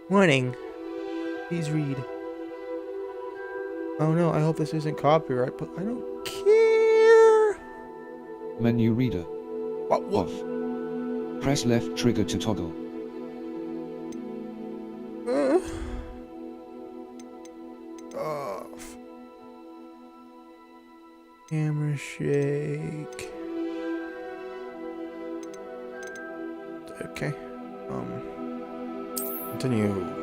Warning. Please read. Oh no, I hope this isn't copyright, but I don't care. Menu reader. What? Off. Press left trigger to toggle. Off. Camera shake. Okay. Continue.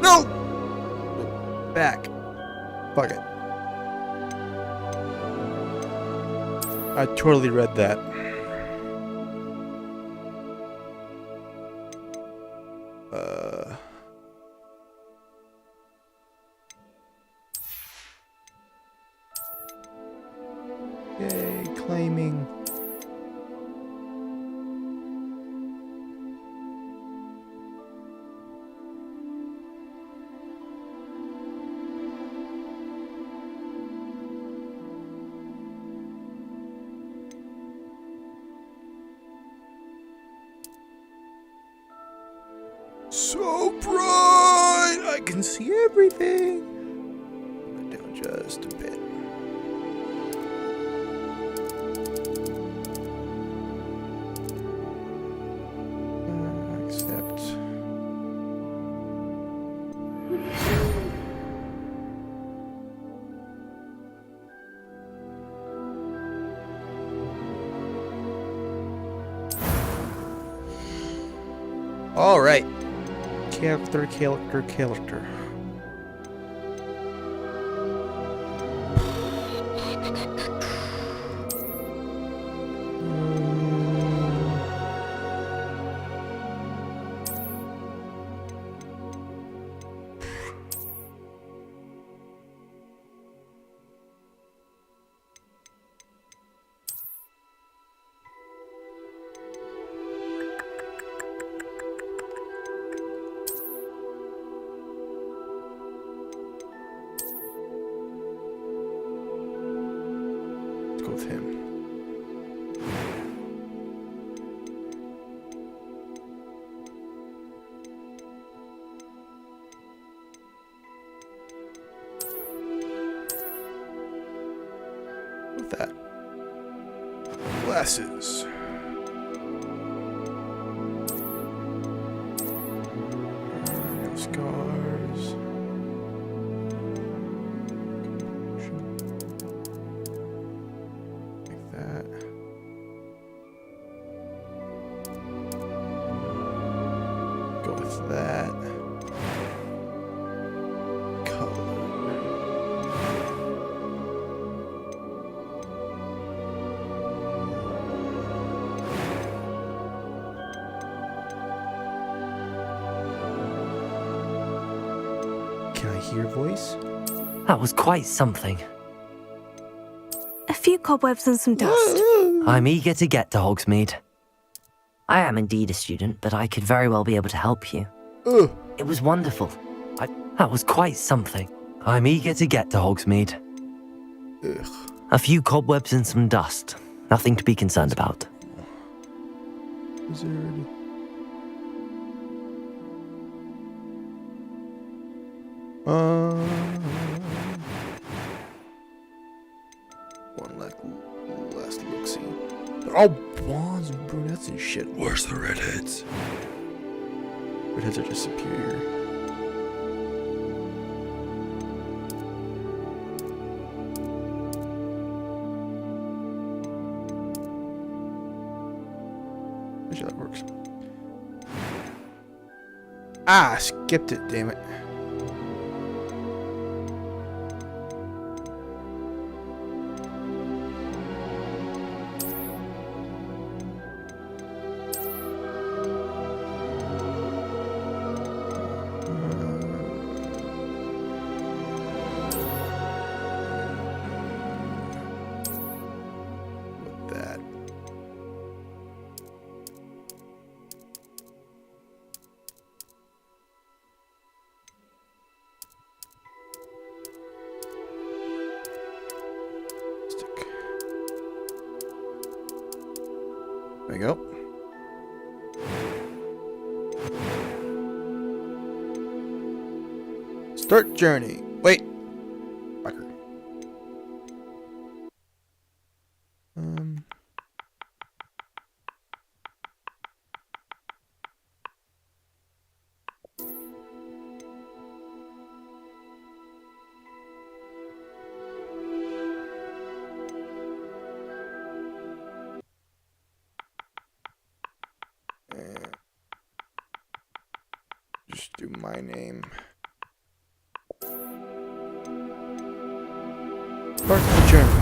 No! Back. Fuck it. I totally read that. Yay, claiming. So bright! I can see everything! Put it down just a bit. Accept. All right. Character. Go with him. With that. Glasses. No scars. That. Go with that. Color. Can I hear voice? That was quite something. A few cobwebs and some dust. I'm eager to get to Hogsmeade. I am indeed a student, but I could very well be able to help you. It was wonderful. That was quite something. I'm eager to get to Hogsmeade. A few cobwebs and some dust. Nothing to be concerned about. Wizard. One last look-see. They're all blondes and brunettes and shit. Where's the redheads? Redheads are just superior. Make sure that works. Ah, skipped it, damn it. There you go. Start journey. Wait. Fucker. Just do my name. Start the journey.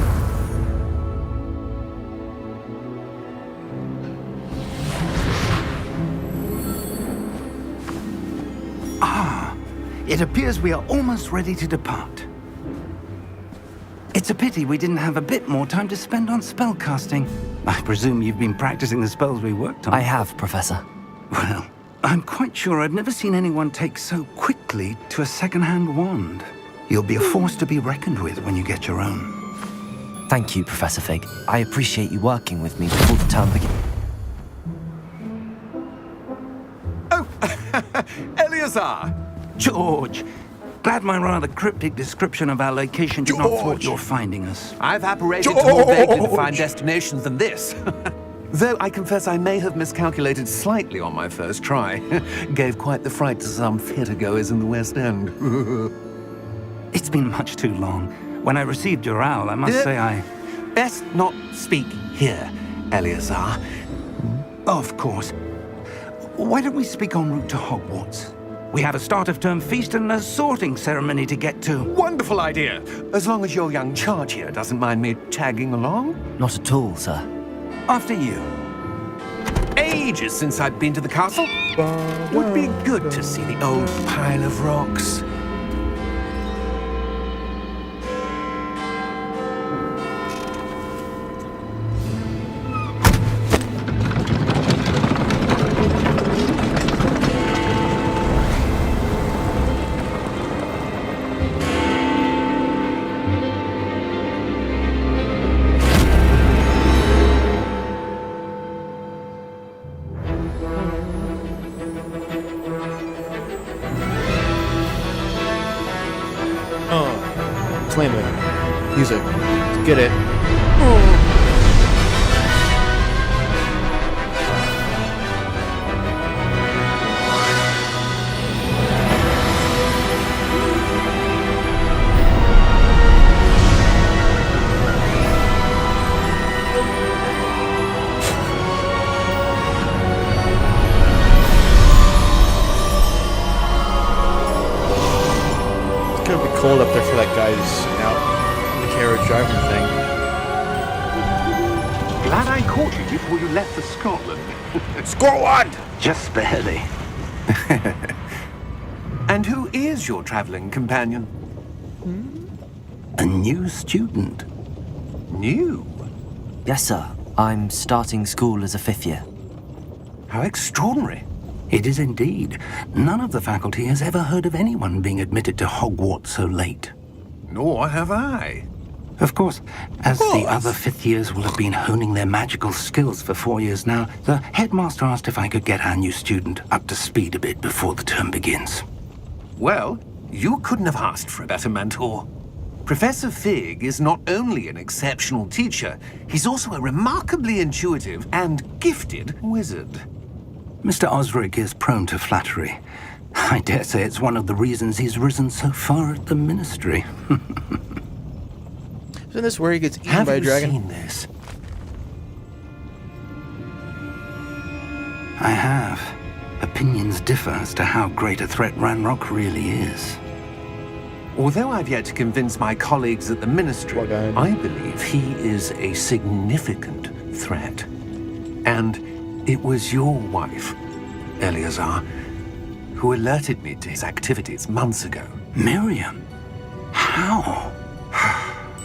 It appears we are almost ready to depart. It's a pity we didn't have a bit more time to spend on spellcasting. I presume you've been practicing the spells we worked on. I have, Professor. Well, I'm quite sure I've never seen anyone take so quickly to a second-hand wand. You'll be a force to be reckoned with when you get your own. Thank you, Professor Fig. I appreciate you working with me before the term begins. Eleazar! George! Glad my rather cryptic description of our location did not thwart your finding us. I've apparated to more vaguely defined destinations than this. Though I confess I may have miscalculated slightly on my first try. Gave quite the fright to some theatregoers in the West End. It's been much too long. When I received your owl, I must say I... Best not speak here, Eleazar. Of course. Why don't we speak en route to Hogwarts? We have a start-of-term feast and a sorting ceremony to get to. Wonderful idea! As long as your young charge here doesn't mind me tagging along. Not at all, sir. After you. Ages since I'd been to the castle. Would be good to see the old pile of rocks. Flame it. Music. Get it. It's gonna be cold up there for that guy who's out in the carriage driving thing. Glad I caught you before you left for Scotland. Score one! Just barely. And who is your traveling companion? A new student. New? Yes, sir. I'm starting school as a 5th year. How extraordinary. It is indeed. None of the faculty has ever heard of anyone being admitted to Hogwarts so late. Nor have I. Of course, as the other 5th years will have been honing their magical skills for 4 years now, the headmaster asked if I could get our new student up to speed a bit before the term begins. Well, you couldn't have asked for a better mentor. Professor Fig is not only an exceptional teacher, he's also a remarkably intuitive and gifted wizard. Mr. Osric is prone to flattery. I dare say it's one of the reasons he's risen so far at the ministry. Isn't this where he gets eaten Have by a you dragon? seen this? I have. Opinions differ as to how great a threat Ranrock really is. Although I've yet to convince my colleagues at the ministry, Well done. I believe he is a significant threat. And it was your wife, Eleazar, who alerted me to his activities months ago. Miriam? How?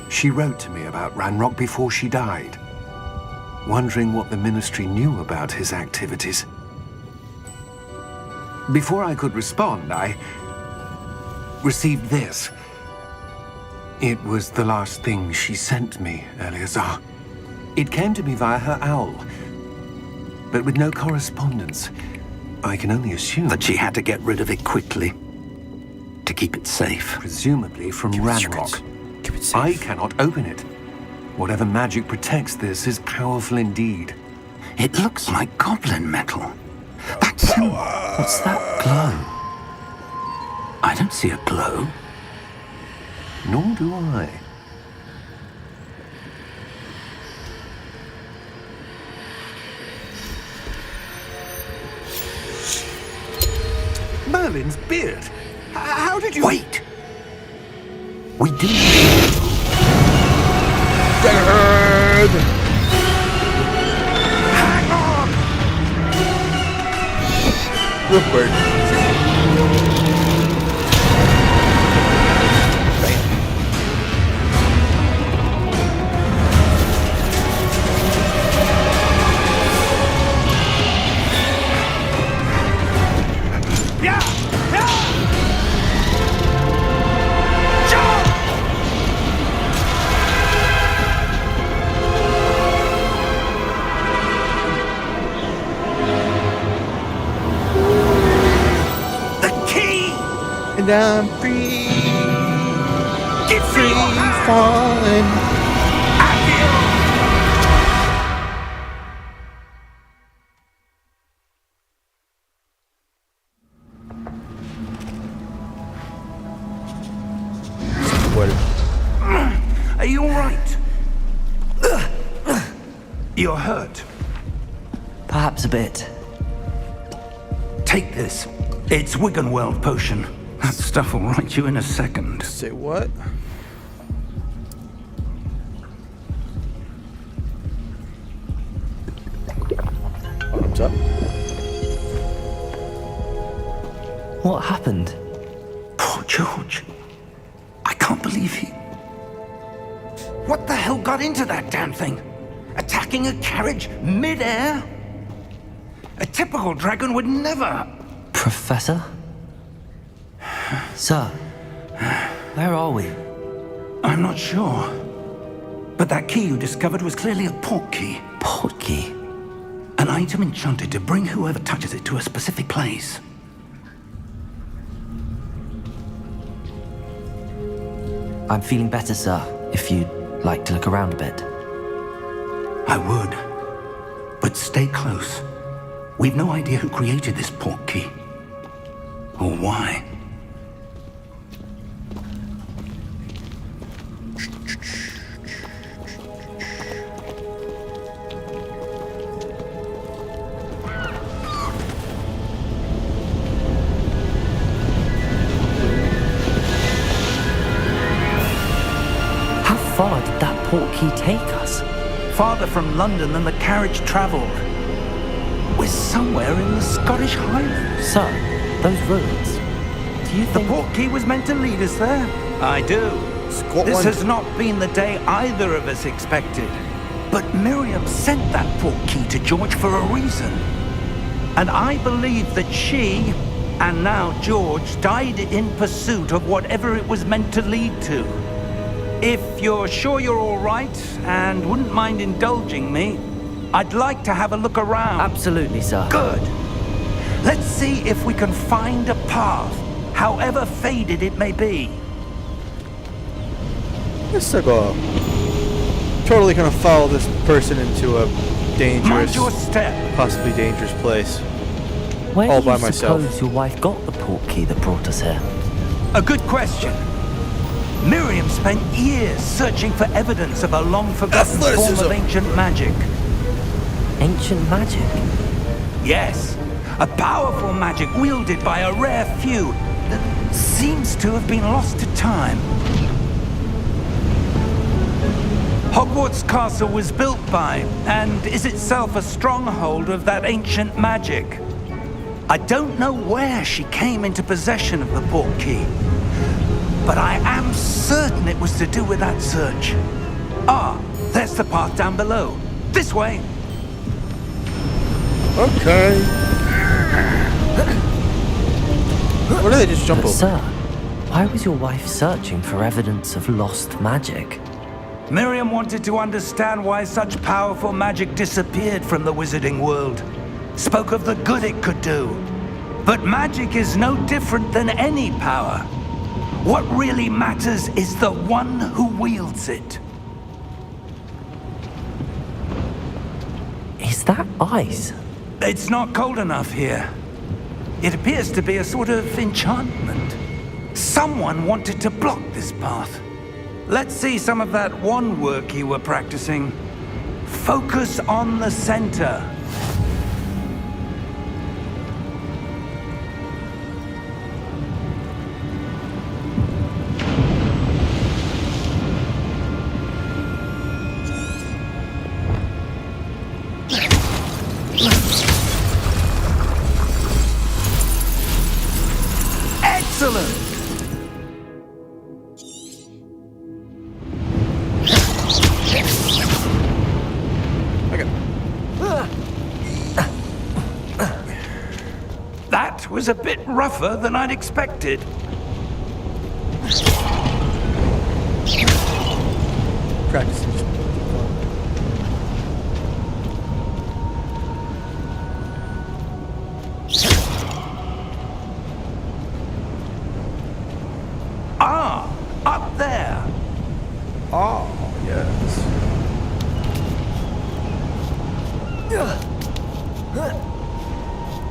She wrote to me about Ranrock before she died, wondering what the ministry knew about his activities. Before I could respond, I received this. It was the last thing she sent me, Eleazar. It came to me via her owl. but with no correspondence. I can only assume That she had to get rid of it quickly to keep it safe. presumably from Keep it secret. Ranrock. Keep it I safe. cannot open it. Whatever magic protects this is powerful indeed. It looks like goblin metal. That's What's that glow? I don't see a glow. Nor do I. Merlin's beard. How did you... Wait! We do. Dead! Hang on! Rupert. Yeah! Yeah! Jump! The key! And I'm free. Get free! Falling. What? Are you all right? You're hurt. Perhaps a bit. Take this. It's Wiggenweld potion. That stuff will right you in a second. Say what? Bottoms up. What happened? Poor George. I can't believe he... What the hell got into that damn thing? Attacking a carriage mid-air? A typical dragon would never... Professor? Sir, where are we? I'm not sure. But that key you discovered was clearly a port key. Port key? An item enchanted to bring whoever touches it to a specific place. I'm feeling better, sir, if you'd like to look around a bit. I would. But stay close. We've no idea who created this port key. Or why. How far did that port key take us? Farther from London than the carriage travelled. We're somewhere in the Scottish Highlands. Sir, those ruins. Do you The think... port key was meant to lead us there? I do. Scotland. This has not been the day either of us expected. But Miriam sent that port key to George for a reason. And I believe that she, and now George, died in pursuit of whatever it was meant to lead to. If you're sure you're all right and wouldn't mind indulging me, I'd like to have a look around. Absolutely, sir. Good. Let's see if we can find a path, however faded it may be. Let's go. Totally gonna follow this person into a Mind dangerous, your step. possibly dangerous place. Where all do by you myself. suppose your wife got the port key that brought us here? A good question. Miriam spent years searching for evidence of a long-forgotten form of Athleticism. ancient magic. Ancient magic? Yes, a powerful magic wielded by a rare few that seems to have been lost to time. Hogwarts Castle was built by, and is itself a stronghold of that ancient magic. I don't know where she came into possession of the port key, but I am certain it was to do with that search. Ah, there's the path down below. This way. Okay. What did they just jump But over? sir, why was your wife searching for evidence of lost magic? Miriam wanted to understand why such powerful magic disappeared from the wizarding world. spoke of the good it could do. But magic is no different than any power. What really matters is the one who wields it. Is that ice? It's not cold enough here. It appears to be a sort of enchantment. Someone wanted to block this path. Let's see some of that wand work you were practicing. Focus on the center. Excellent! That was a bit rougher than I'd expected. Practice. Ah, up there. Oh, yes.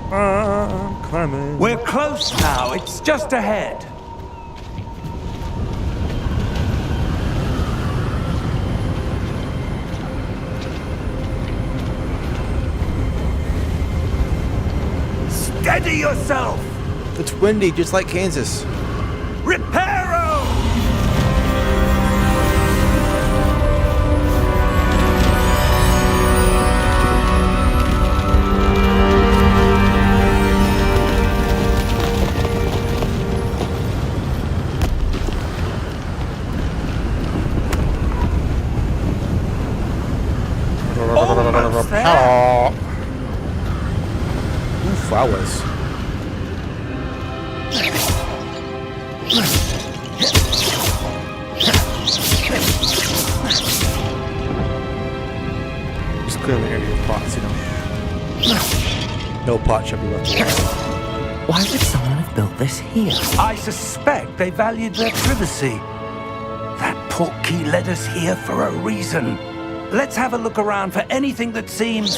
I'm climbing. We're close now. It's just ahead. Steady yourself. It's windy, just like Kansas. Reparo! Almost there. Ooh, flowers. Just clear the area of pots, you know. No pot shall be left alone. Why would someone have built this here? I suspect they valued their privacy. That portkey led us here for a reason. Let's have a look around for anything that seems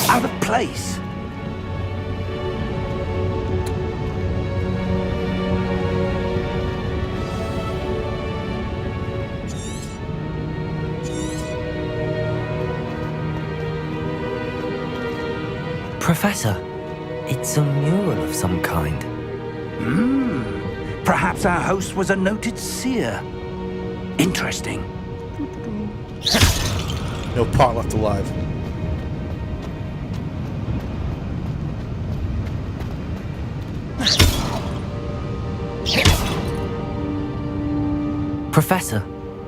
out of place. Professor, it's a mural of some kind. Perhaps our host was a noted seer. Interesting. No pot left alive. Professor,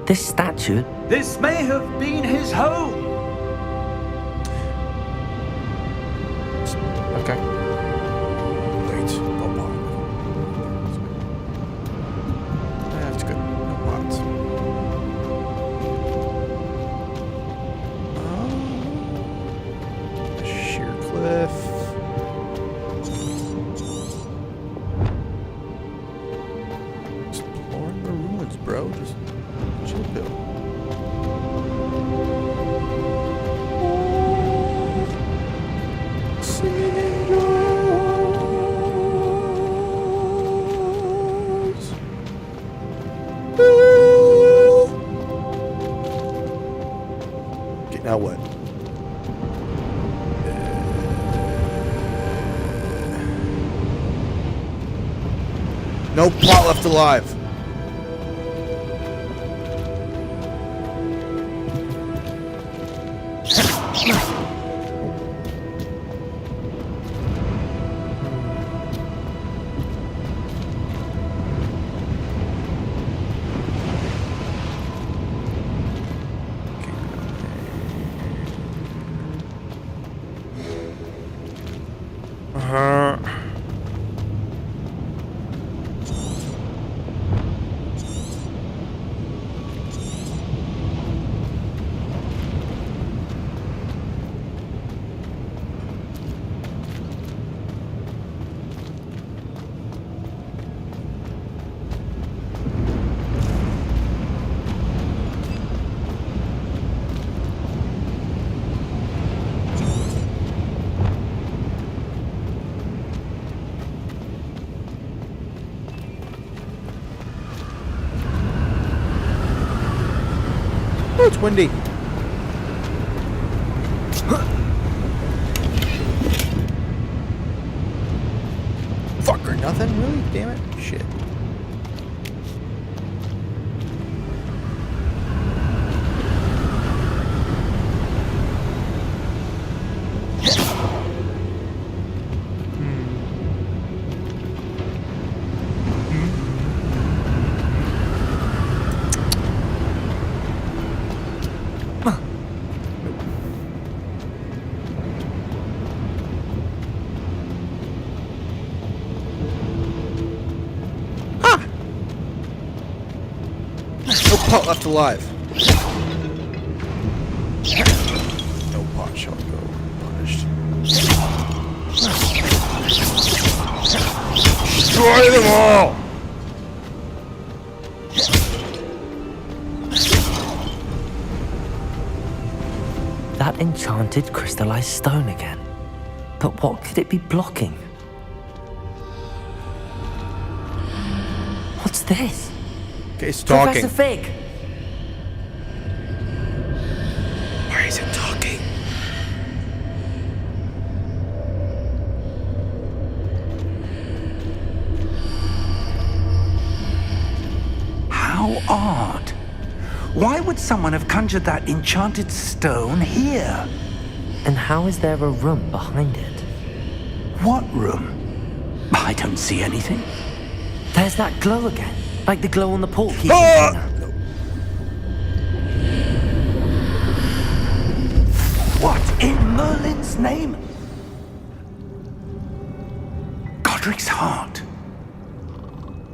this statue... This may have been his home. Okay. Wait. No pot. That's good. No pots. Sheer cliff. Exploring the ruins, bro. Just chill pill. Singing angels. Ooh. Okay, now what? No pot left alive. windy. Fuck or nothing, really? Damn it. Shit. No pot left alive. No pot shall go unpunished. Destroy them all! That enchanted crystallized stone again. But what could it be blocking? What's this? Okay, it's talking. Professor Fig! Why is it talking? How odd. Why would someone have conjured that enchanted stone here? And how is there a room behind it? What room? I don't see anything. There's that glow again. Like the glow on the portkey Ah! container. What in Merlin's name? Godric's heart.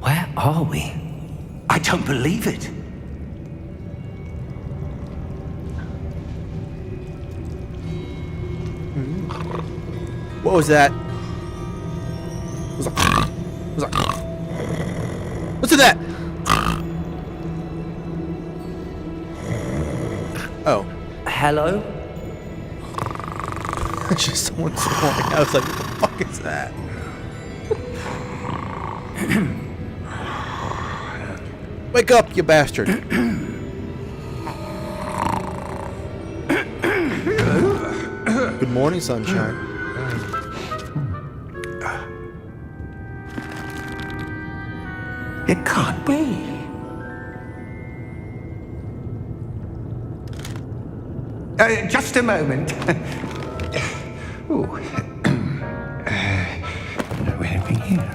Where are we? I don't believe it. What was that? What's that? What's that? What's that? Oh. Hello? It's just someone snoring. I was like, what the fuck is that? Wake up, you bastard. Good morning, sunshine. It can't be. Just a moment. Ooh. Where are we here?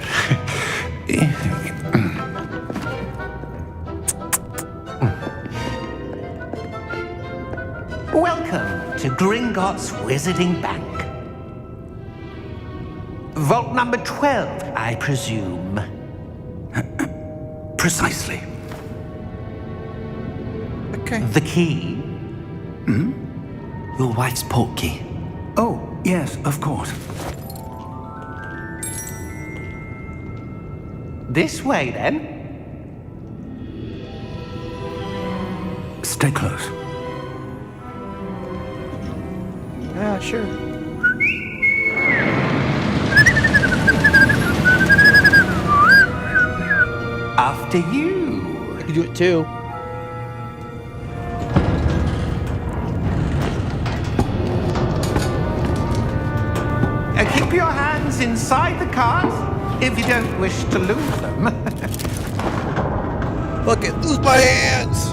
Welcome to Gringotts Wizarding Bank. Vault number 12, I presume. Precisely. Okay. The key? Your wife's portkey. Oh, yes, of course. This way, then. Stay close. Yeah, sure. After you. I can do it too. Keep your hands inside the cars if you don't wish to lose them. Look it, lose my hands.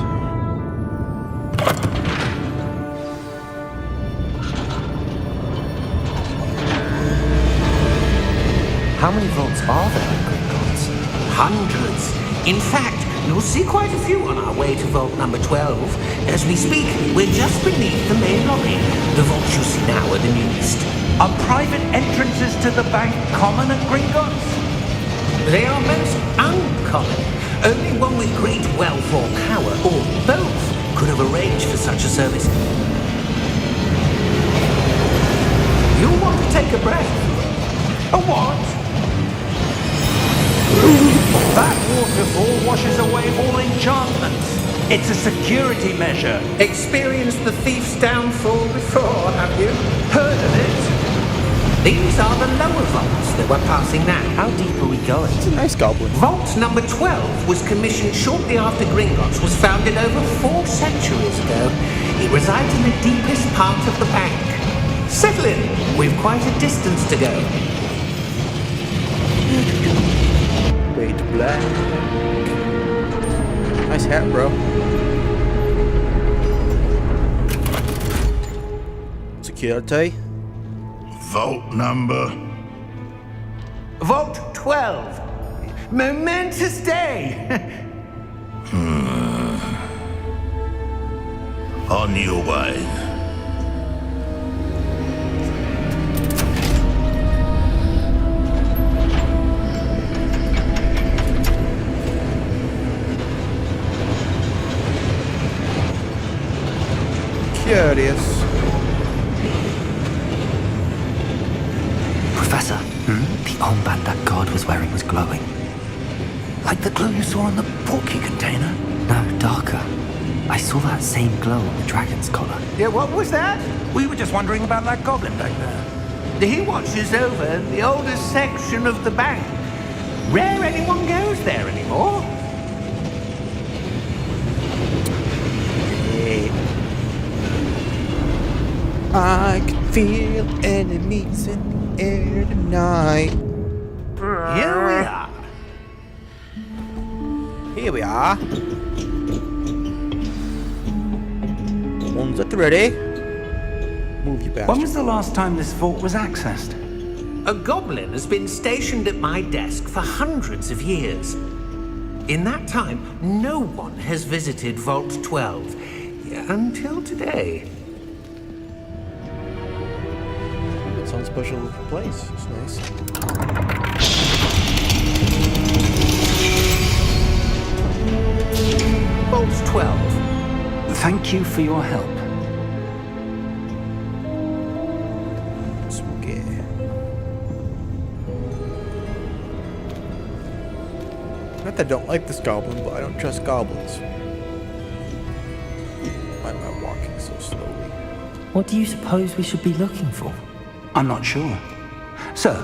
How many vaults are there in Gringotts? Hundreds. In fact, you'll see quite a few on our way to vault number 12. As we speak, we're just beneath the main lobby. The vaults you see now are the newest. Are private entrances to the bank common at Gringotts? They are most uncommon. Only one with great wealth or power, or both, could have arranged for such a service. You want to take a breath? A what? That waterfall washes away all enchantments. It's a security measure. Experienced the thief's downfall before, have you? Heard of it? These are the lower vaults that we're passing now. How deep are we going? It's a nice goblin. Vault number 12 was commissioned shortly after Gringotts was founded over 4 centuries ago. It resides in the deepest part of the bank. Settle in. We've quite a distance to go. Fade to black. Nice hat, bro. Security. Vault number. Vault 12. Momentous day. On your way. Curious. Professor, the armband that guard was wearing was glowing. Like the glow you saw on the porky container? No, darker. I saw that same glow on the dragon's collar. Yeah, what was that? We were just wondering about that goblin back there. He watches over the oldest section of the bank. Rare anyone goes there anymore. I can feel enemies in the air tonight. Here we are. Here we are. One's at the ready. Move you bastard. When was the last time this vault was accessed? A goblin has been stationed at my desk for hundreds of years. In that time, no one has visited Vault 12 until today. It's on special place. It's nice. Vault 12. Thank you for your help. Spooky. Not that I don't like this goblin, but I don't trust goblins. Why am I walking so slowly? What do you suppose we should be looking for? I'm not sure. Sir,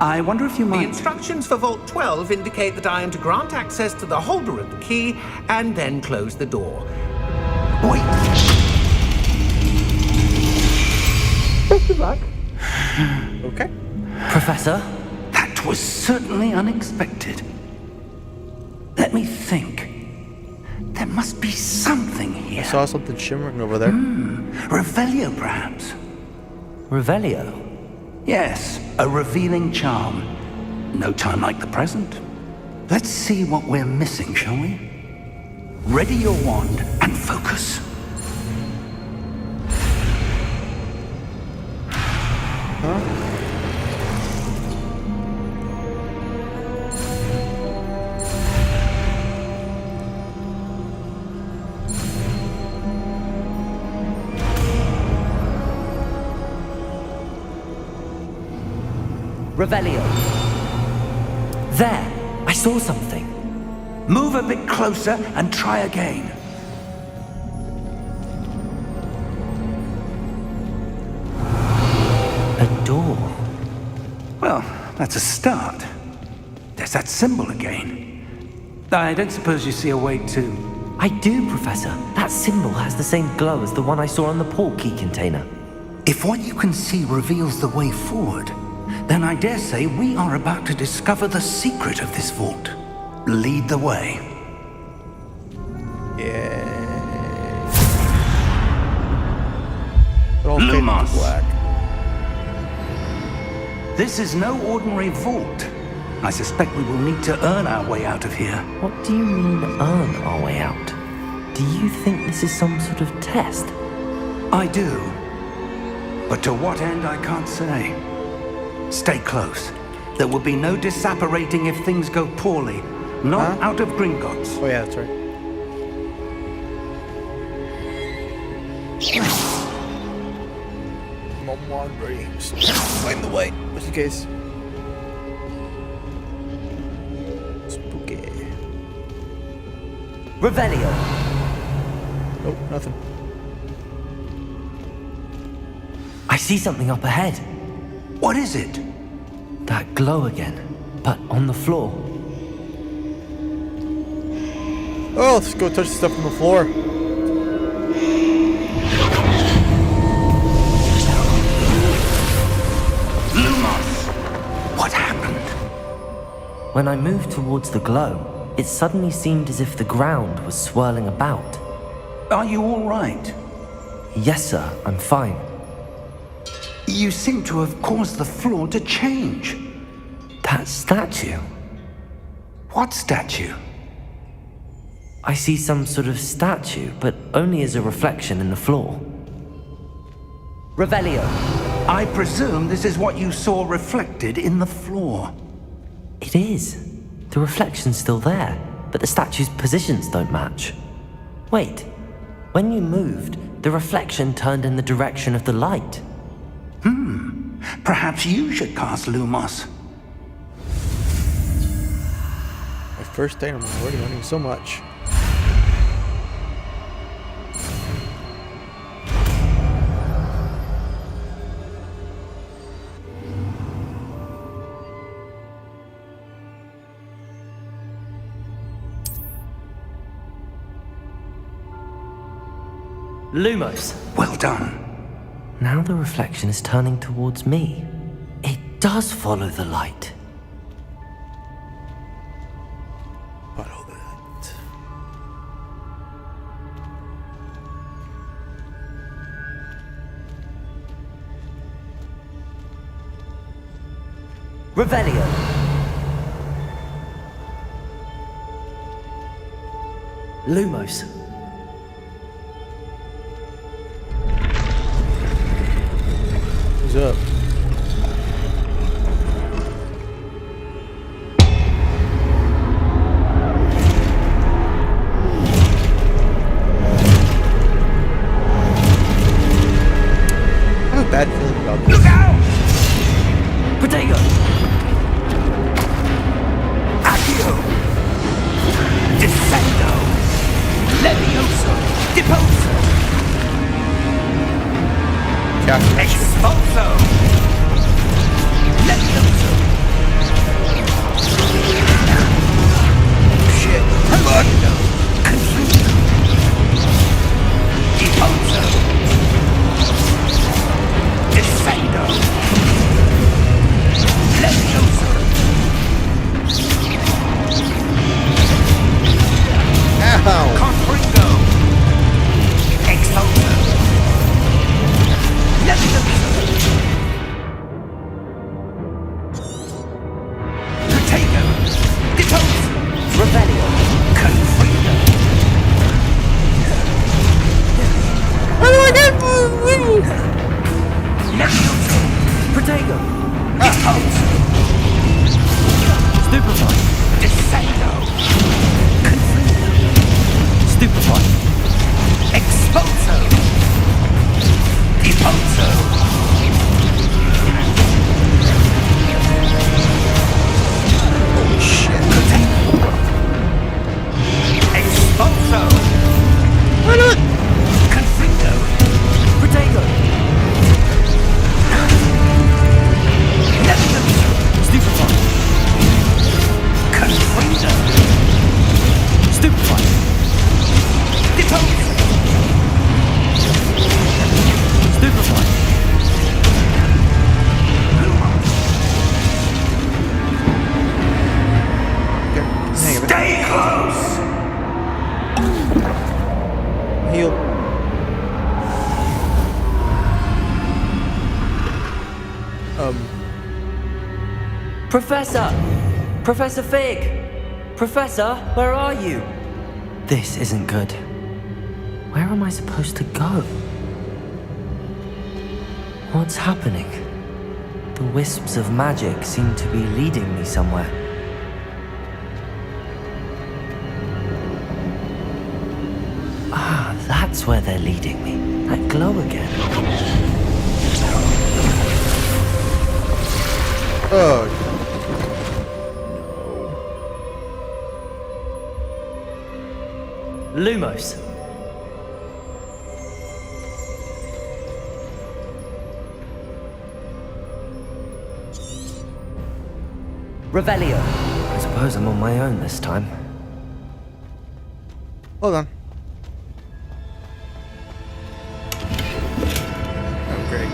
I wonder if you The might... instructions for Vault 12 indicate that I am to grant access to the holder of the key and then close the door. Wait! Okay. Professor? That was certainly unexpected. Let me think. There must be something I here. saw something shimmering over there. Revelio, perhaps? Revelio? Yes, a revealing charm. No time like the present. Let's see what we're missing, shall we? Ready your wand and focus. Revelio. There! I saw something. Move a bit closer and try again. A door. Well, that's a start. There's that symbol again. I don't suppose you see a way to... I do, Professor. That symbol has the same glow as the one I saw on the port key container. If what you can see reveals the way forward, then I dare say we are about to discover the secret of this vault. Lead the way. Yeah. It all faded to Lumos. black. This is no ordinary vault. I suspect we will need to earn our way out of here. What do you mean, earn our way out? Do you think this is some sort of test? I do. But to what end, I can't say. Stay close. There will be no disapparating if things go poorly. Not Huh? out of Gringotts. Oh yeah, that's right. I'm wandering. Find the way, just in case. Spooky. Revelio. Nope, nothing. I see something up ahead. What is it? That glow again, but on the floor. Oh, let's go touch the stuff on the floor. Lumos! What happened? When I moved towards the glow, it suddenly seemed as if the ground was swirling about. Are you all right? Yes, sir, I'm fine. You seem to have caused the floor to change. That statue? What statue? I see some sort of statue, but only as a reflection in the floor. Revelio! I presume this is what you saw reflected in the floor. It is. The reflection's still there, but the statue's positions don't match. Wait, when you moved, the reflection turned in the direction of the light. Perhaps you should cast Lumos. My first day, I'm already learning so much. Lumos! Well done. Now the reflection is turning towards me. It does follow the light. Follow the light. Revelio! Lumos! Who's up? I have a bad feeling about this. Look out! Protego! Accio! Descendo! Levioso! Deposo! Expulso! Levioso! Shit! Confundo! Deposo! Descendo! Levioso! Ow! Confringo! Expulso! Levioso! Protego! Deposo! Revelio! Confringo! Levioso! Protego! Deposo! Stupefy! Descendo! Confringo! Stupefy! Expulso! Deposo! Holy shit. Expulso! Confringo! Protego! Levioso! Stupefy! Confringo! Stupefy! Deposo! Stupefy! Okay, hang of it. Stay close! Heal. Professor! Professor Fig! Professor, where are you? This isn't good. Where am I supposed to go? What's happening? The wisps of magic seem to be leading me somewhere. Ah, that's where they're leading me. That glow again. Oh. Lumos. Revelio. I suppose I'm on my own this time. Hold on. Oh, great.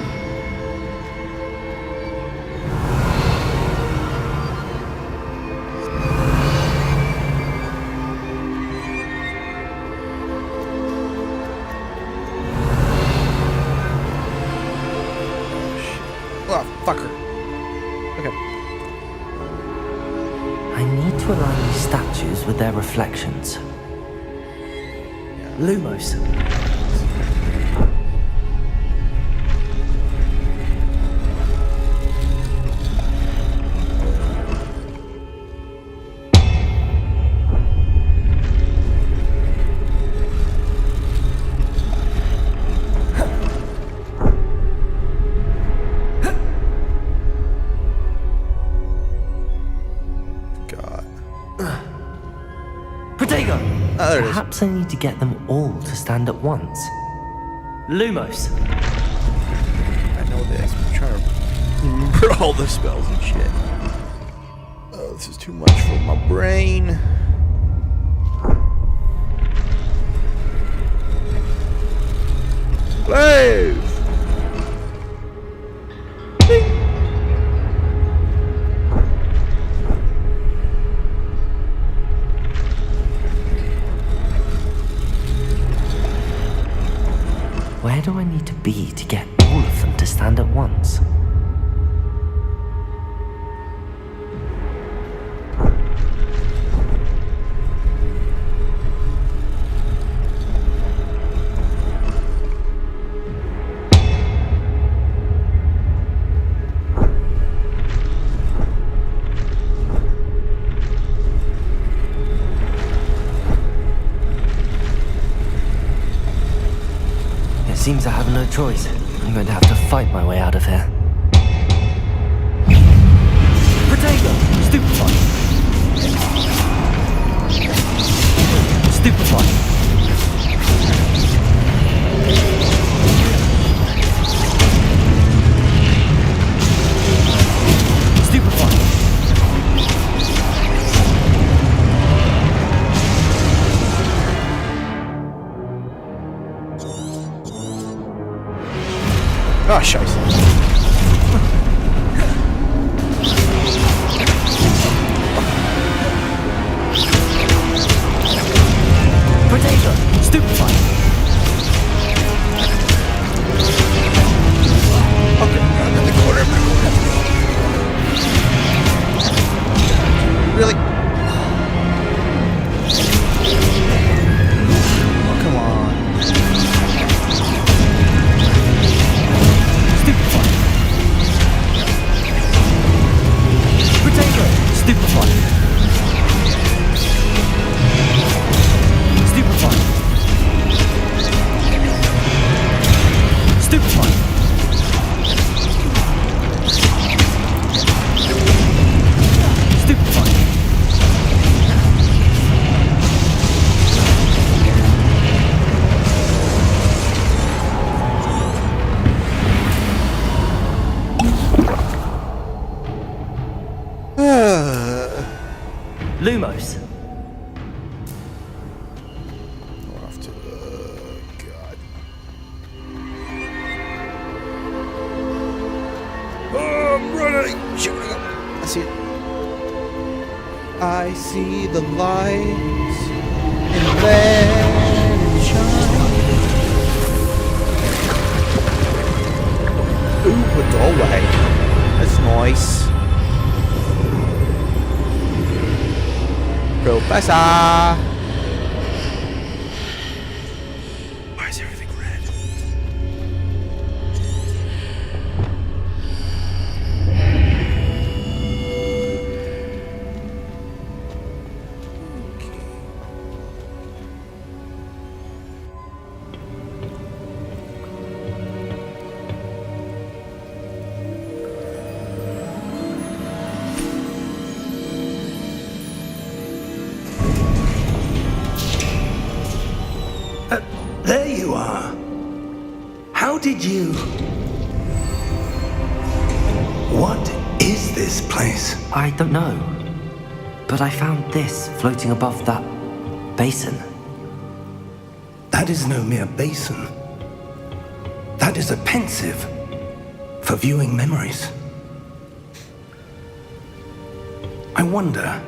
Oh, fucker. Okay. I need to align these statues with their reflections. Lumos. God. Protego! Oh, there it is. Perhaps I need to get them all to stand at once. Lumos. I know this. I'm trying to remember all the spells and shit. Oh, this is too much for my brain. Wave! Where do I need to be to get all of them to stand at once? Seems I have no choice. I'm going to have to fight my way out of here. Protego! Stupefy! Stupefy! Stupefy! Ah, scheiße. Potato! Stupefy! Okay, I'm in the corner, Really? Oh, come on. Stupefy! Potato! Stupefy! Stupefy! Stupefy! Stupefy! Lumos. We're off to God. Oh, I'm running! Shooting up. I see it. I see the lights in red and shine. Ooh, a doorway. That's nice. Professor! Why is everything red? There you are. How did you... What is this place? I don't know. But I found this floating above that basin. That is no mere basin. That is a pensive for viewing memories. I wonder.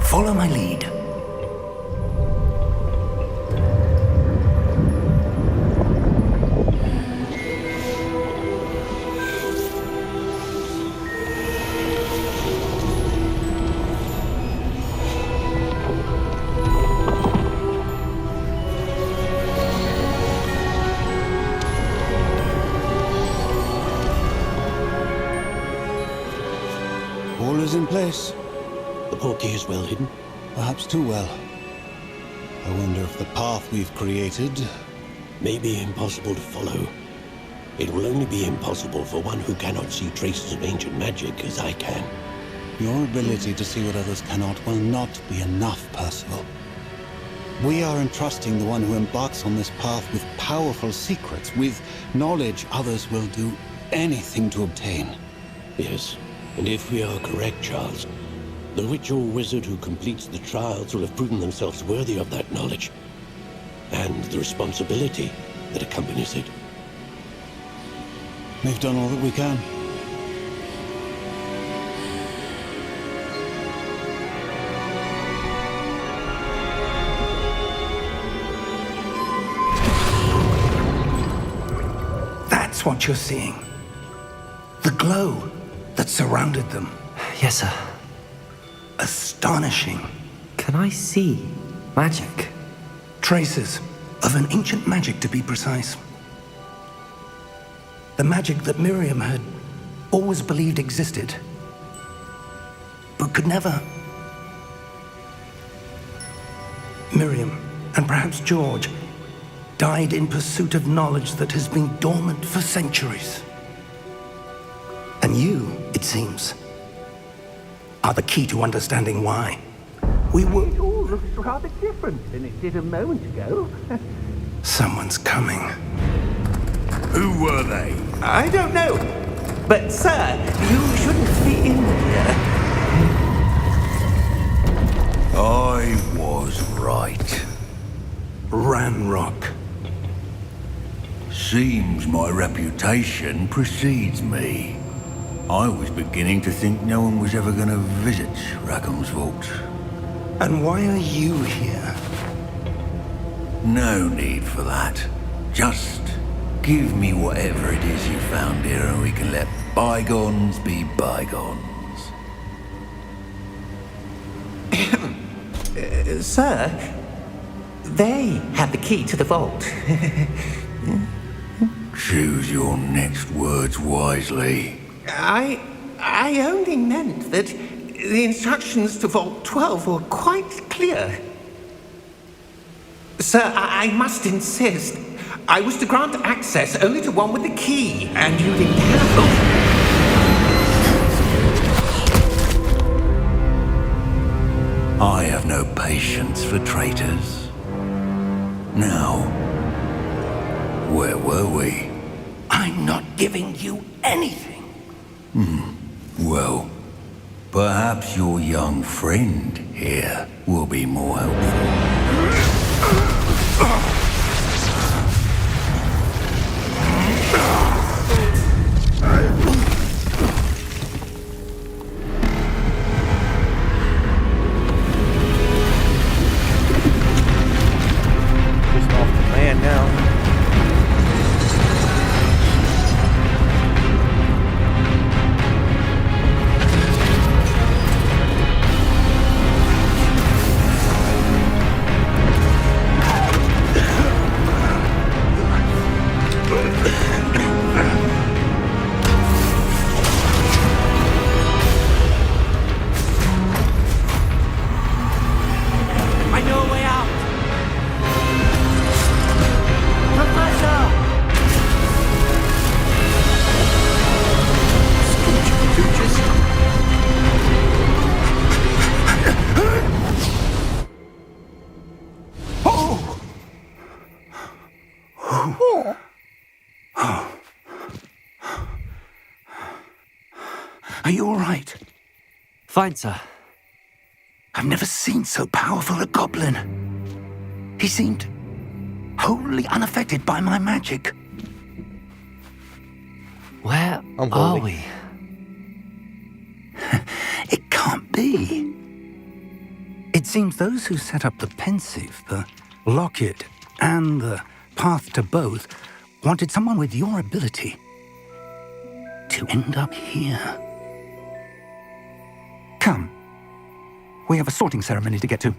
Follow my lead. All is in place. The portkey is well hidden. Perhaps too well. I wonder if the path we've created may be impossible to follow. It will only be impossible for one who cannot see traces of ancient magic as I can. Your ability to see what others cannot will not be enough, Percival. We are entrusting the one who embarks on this path with powerful secrets, with knowledge others will do anything to obtain. Yes, and if we are correct, Charles, the witch or wizard who completes the trials will have proven themselves worthy of that knowledge, and the responsibility that accompanies it. We've done all that we can. That's what you're seeing. The glow that surrounded them. Yes, sir. Astonishing. Can I see magic? Traces of an ancient magic, to be precise. The magic that Miriam had always believed existed, but could never. Miriam, and perhaps George, died in pursuit of knowledge that has been dormant for centuries. And you, it seems, are the key to understanding why. We were... It all looks rather different than it did a moment ago. Someone's coming. Who were they? I don't know. But, sir, you shouldn't be in here. I was right. Ranrock. Seems my reputation precedes me. I was beginning to think no one was ever going to visit Rackham's vault. And why are you here? No need for that. Just give me whatever it is you found here and we can let bygones be bygones. Sir, they have the key to the vault. Choose your next words wisely. I only meant that the instructions to Vault 12 were quite clear. Sir, I must insist. I was to grant access only to one with the key, and you didn't have I have no patience for traitors. Now, where were we? I'm not giving you anything. Well, perhaps your young friend here will be more helpful. Just off the man now. Are you all right? Fine, sir. I've never seen so powerful a goblin. He seemed wholly unaffected by my magic. Where I'm are holy. we? It can't be. It seems those who set up the pensive, the locket, and the path to both wanted someone with your ability to end up here. Come. We have a sorting ceremony to get to.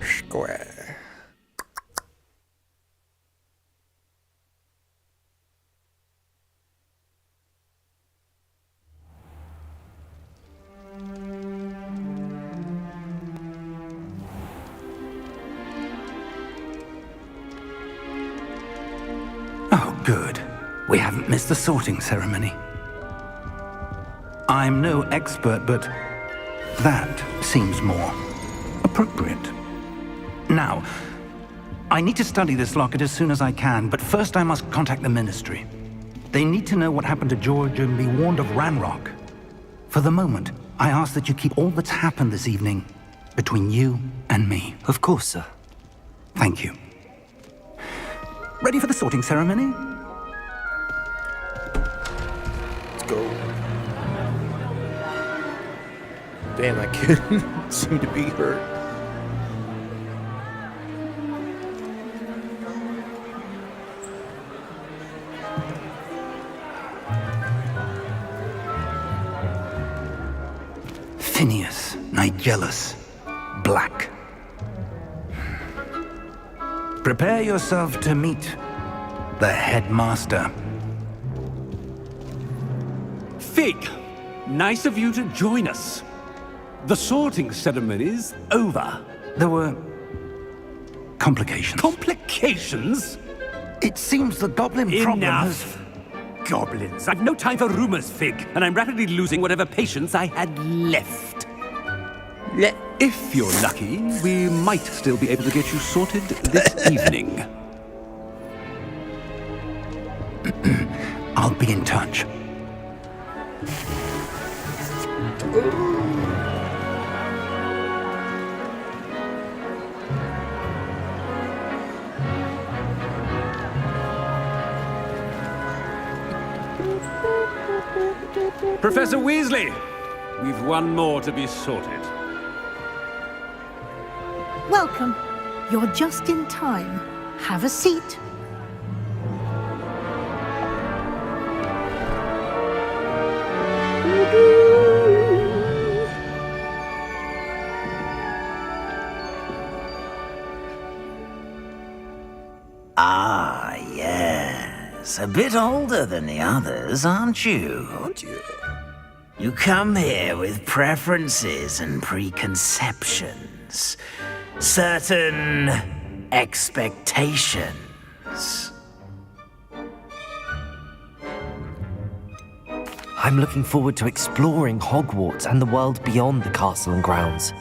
Square. Oh, good. We haven't missed the sorting ceremony. I'm no expert, but that seems more appropriate. Now, I need to study this locket as soon as I can, but first I must contact the Ministry. They need to know what happened to George and be warned of Ranrock. For the moment, I ask that you keep all that's happened this evening between you and me. Of course, sir. Thank you. Ready for the sorting ceremony? Let's go. Damn, that kid seemed to be hurt. Phineas, Nigellus, Black. Prepare yourself to meet the headmaster. Fig, nice of you to join us. The sorting ceremony's over. There were complications. Complications? It seems the goblin problem has... Enough. Goblins. I've no time for rumors, Fig, and I'm rapidly losing whatever patience I had left. If you're lucky, we might still be able to get you sorted this evening. I'll be in touch. Professor Weasley, we've one more to be sorted. Welcome. You're just in time. Have a seat. Ah, yes. A bit older than the others, aren't you? Aren't you? You come here with preferences and preconceptions. Certain expectations. I'm looking forward to exploring Hogwarts and the world beyond the castle and grounds.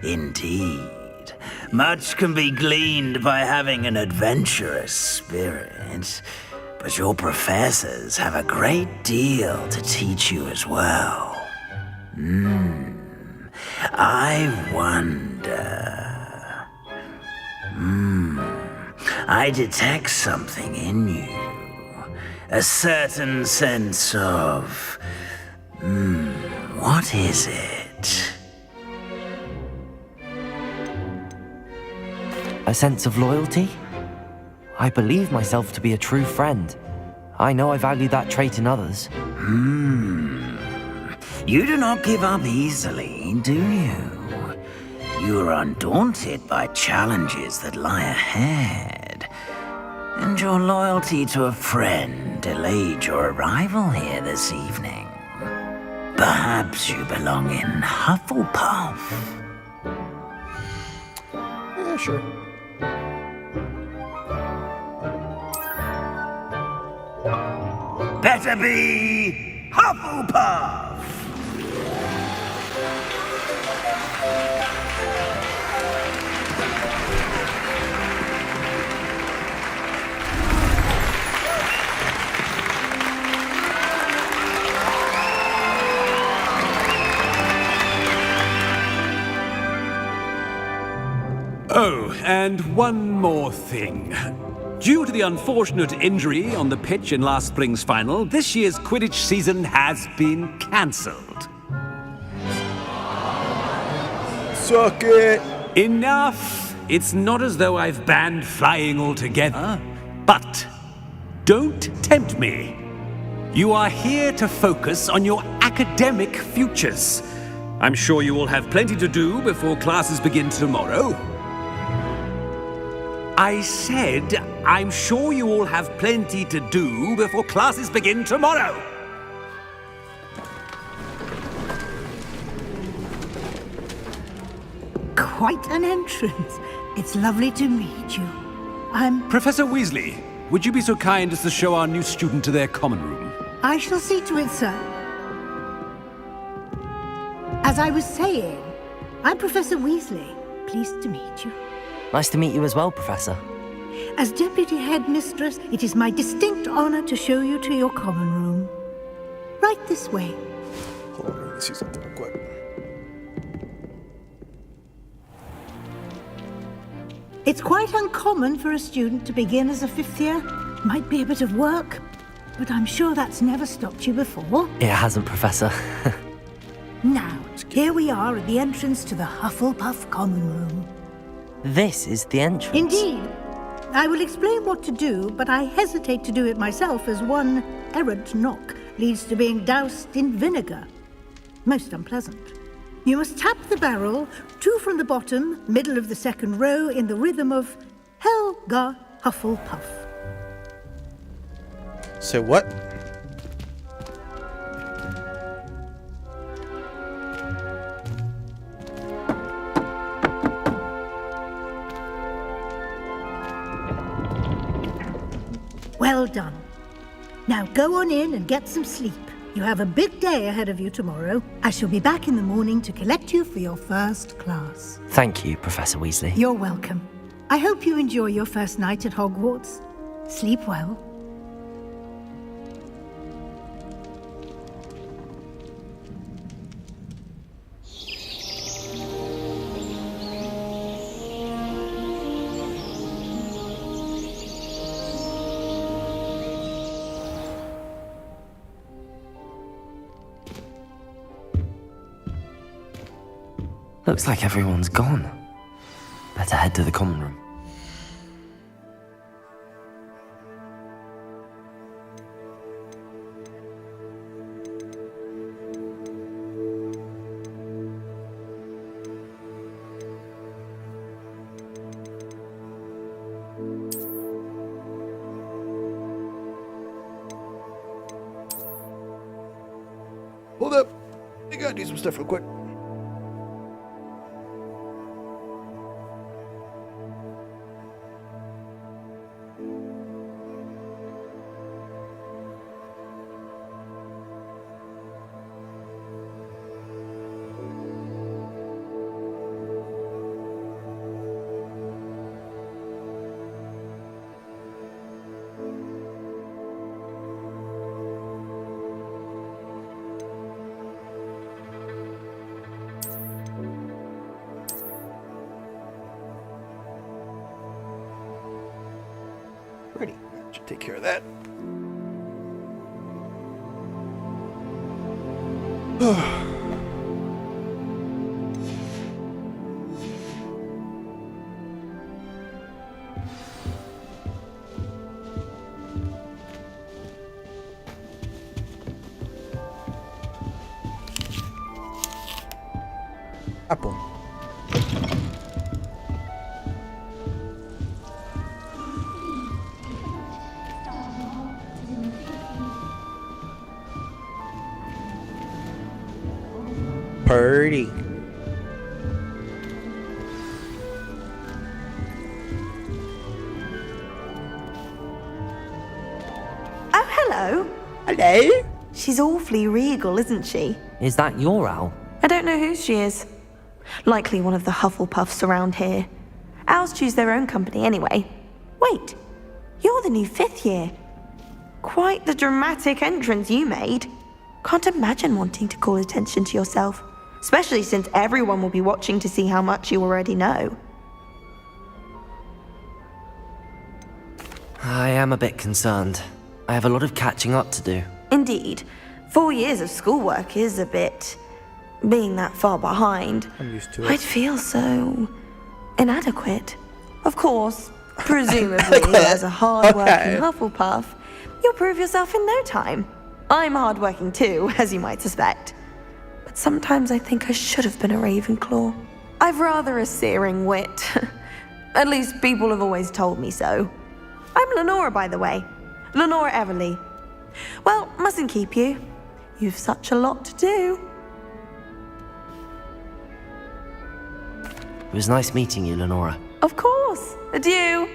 Indeed. Much can be gleaned by having an adventurous spirit, but your professors have a great deal to teach you as well. I wonder... I detect something in you. A certain sense of... what is it? A sense of loyalty? I believe myself to be a true friend. I know I value that trait in others. You do not give up easily, do you? You are undaunted by challenges that lie ahead. And your loyalty to a friend delayed your arrival here this evening. Perhaps you belong in Hufflepuff. Yeah, sure. Better be Hufflepuff! Oh, and one more thing. Due to the unfortunate injury on the pitch in last spring's final, this year's Quidditch season has been cancelled. Suck it! Enough! It's not as though I've banned flying altogether, but don't tempt me. You are here to focus on your academic futures. I'm sure you will have plenty to do before classes begin tomorrow. I said, I'm sure you all have plenty to do before classes begin tomorrow. Quite an entrance. It's lovely to meet you. Professor Weasley, would you be so kind as to show our new student to their common room? I shall see to it, sir. As I was saying, I'm Professor Weasley. Pleased to meet you. Nice to meet you as well, Professor. As Deputy Headmistress, it is my distinct honor to show you to your common room. Right this way. Hold on, let me see something real quick. It's quite uncommon for a student to begin as a fifth year. Might be a bit of work, but I'm sure that's never stopped you before. It hasn't, Professor. Now, here we are at the entrance to the Hufflepuff common room. This is the entrance. Indeed. I will explain what to do, but I hesitate to do it myself as one errant knock leads to being doused in vinegar. Most unpleasant. You must tap the barrel, 2 from the bottom, middle of the second row, in the rhythm of Helga Hufflepuff. Say what? Well done. Now go on in and get some sleep. You have a big day ahead of you tomorrow. I shall be back in the morning to collect you for your first class. Thank you, Professor Weasley. You're welcome. I hope you enjoy your first night at Hogwarts. Sleep well. Looks like everyone's gone. Better head to the common room. Hold up. I gotta do some stuff real quick. Ready. Should take care of that. Apple. Party. Oh, hello. Hello. She's awfully regal, isn't she? Is that your owl? I don't know who she is. Likely one of the Hufflepuffs around here. Owls choose their own company anyway. Wait, you're the new 5th year. Quite the dramatic entrance you made. Can't imagine wanting to call attention to yourself, especially since everyone will be watching to see how much you already know. I am a bit concerned. I have a lot of catching up to do. Indeed. 4 years of schoolwork is a bit... being that far behind. I'm used to it. I'd feel so... inadequate. Of course, presumably as a hard-working Hufflepuff, you'll prove yourself in no time. I'm hard-working too, as you might suspect. But sometimes I think I should have been a Ravenclaw. I've rather a searing wit. At least people have always told me so. I'm Lenora, by the way. Lenora Everly. Well, mustn't keep you. You've such a lot to do. It was nice meeting you, Lenora. Of course. Adieu.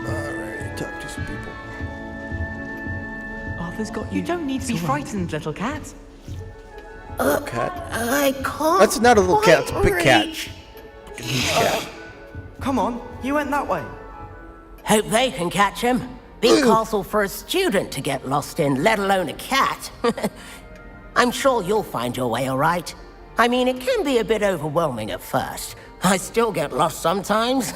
Alright, talk to some people. Arthur's got you. You don't need to be frightened, little cat. Cat. I can't. That's not a little cat, it's a big cat. reach. Huge cat. Come on, you went that way. Hope they can catch him. Big castle for a student to get lost in, let alone a cat. I'm sure you'll find your way all right. I mean, it can be a bit overwhelming at first. I still get lost sometimes.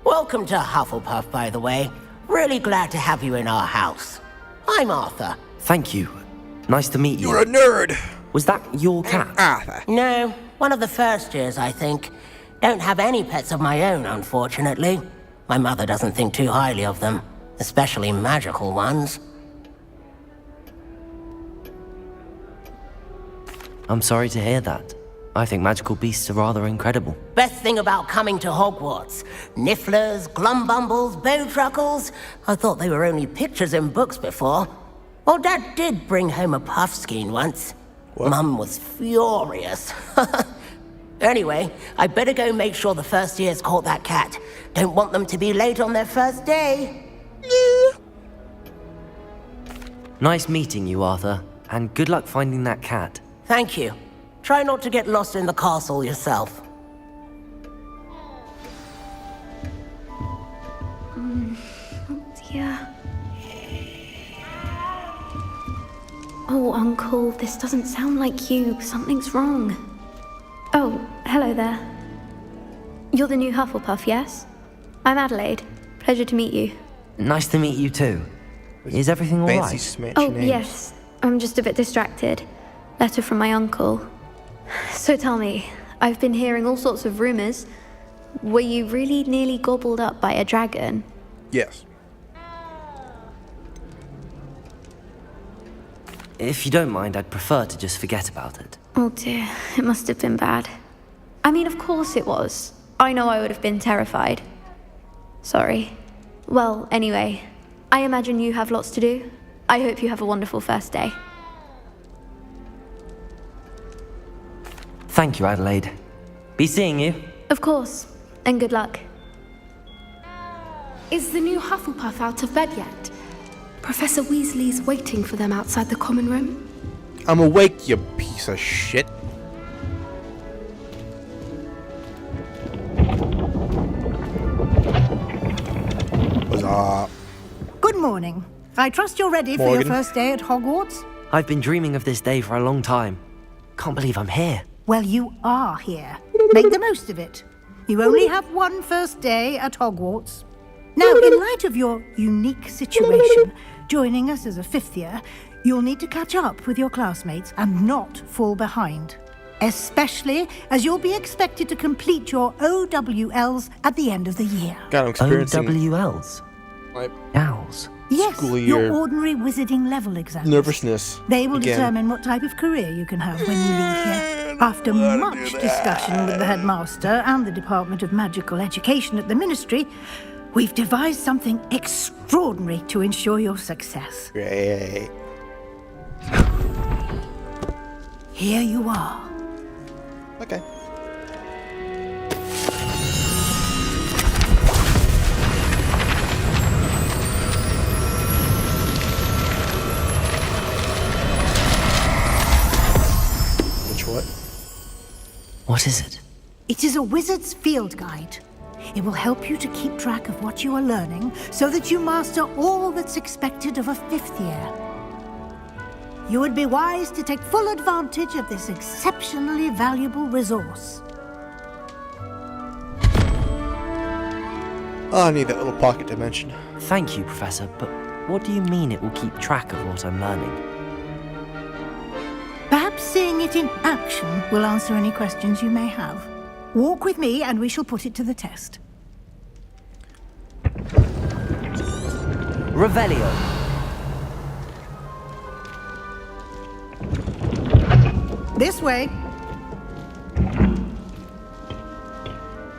Welcome to Hufflepuff, by the way. Really glad to have you in our house. I'm Arthur. Thank you. Nice to meet you. You're a nerd. Was that your cat? Arthur. No, one of the first years, I think. Don't have any pets of my own, unfortunately. My mother doesn't think too highly of them, especially magical ones. I'm sorry to hear that. I think magical beasts are rather incredible. Best thing about coming to Hogwarts. Nifflers, Glumbumbles, Bowtruckles. I thought they were only pictures in books before. Well, Dad did bring home a Puffskein once. What? Mum was furious. Anyway, I better go make sure the first years caught that cat. Don't want them to be late on their first day. Nice meeting you, Arthur. And good luck finding that cat. Thank you. Try not to get lost in the castle yourself. Dear. Oh, Uncle, this doesn't sound like you. Something's wrong. Oh, hello there. You're the new Hufflepuff, yes? I'm Adelaide. Pleasure to meet you. Nice to meet you too. Is everything all right? Smashy Oh, names. yes. I'm just a bit distracted. Letter from my uncle. So tell me, I've been hearing all sorts of rumors. Were you really nearly gobbled up by a dragon? Yes. If you don't mind, I'd prefer to just forget about it. Oh dear, it must have been bad. I mean, of course it was. I know I would have been terrified. Sorry. Well, anyway, I imagine you have lots to do. I hope you have a wonderful first day. Thank you, Adelaide. Be seeing you. Of course, and good luck. Is the new Hufflepuff out of bed yet? Professor Weasley's waiting for them outside the common room. I'm awake, you piece of shit. What's up? Good morning. I trust you're ready for your first day at Hogwarts? I've been dreaming of this day for a long time. Can't believe I'm here. Well, you are here. Make the most of it. You only have one first day at Hogwarts. Now, in light of your unique situation, joining us as a 5th year, you'll need to catch up with your classmates and not fall behind. Especially as you'll be expected to complete your OWLs at the end of the year. God, I'm experiencing OWLs? Owls? Yes, School your year ordinary wizarding level exams. nervousness. They will again. determine what type of career you can have when you leave here. After much discussion with the headmaster and the Department of Magical Education at the Ministry, we've devised something extraordinary to ensure your success. Great. Here you are. Okay. What? What is it? It is a wizard's field guide. It will help you to keep track of what you are learning so that you master all that's expected of a 5th year. You would be wise to take full advantage of this exceptionally valuable resource. Oh, I need that little pocket dimension. Thank you, Professor, but what do you mean it will keep track of what I'm learning? Perhaps seeing it in action will answer any questions you may have. Walk with me and we shall put it to the test. Revelio. This way.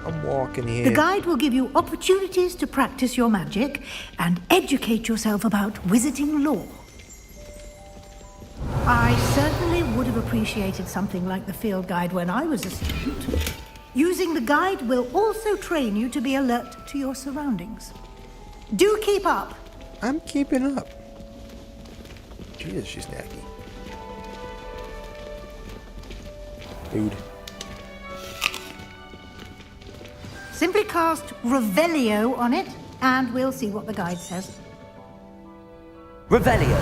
I'm walking here. The guide will give you opportunities to practice your magic and educate yourself about wizarding lore. I certainly would have appreciated something like the field guide when I was a student. Using the guide will also train you to be alert to your surroundings. Do keep up. I'm keeping up. Jesus, she's snacky. Dude. Simply cast Revelio on it, and we'll see what the guide says. Revelio.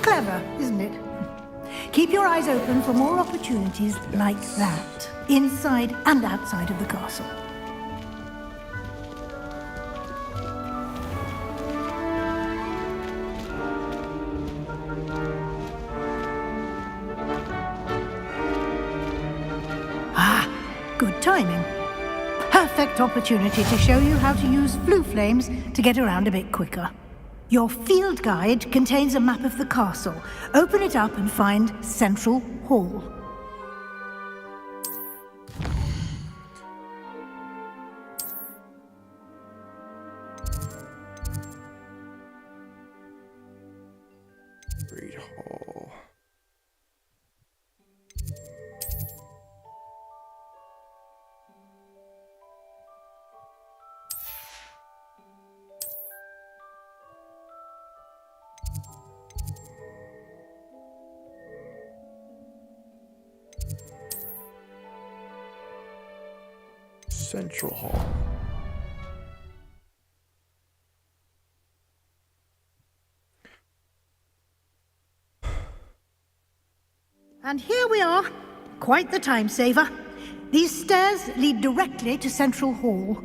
Clever, isn't it? Keep your eyes open for more opportunities like that, inside and outside of the castle. Ah, good timing. Perfect opportunity to show you how to use flue flames to get around a bit quicker. Your field guide contains a map of the castle. Open it up and find Central Hall. Great Hall. Central Hall. And here we are. Quite the time saver. These stairs lead directly to Central Hall.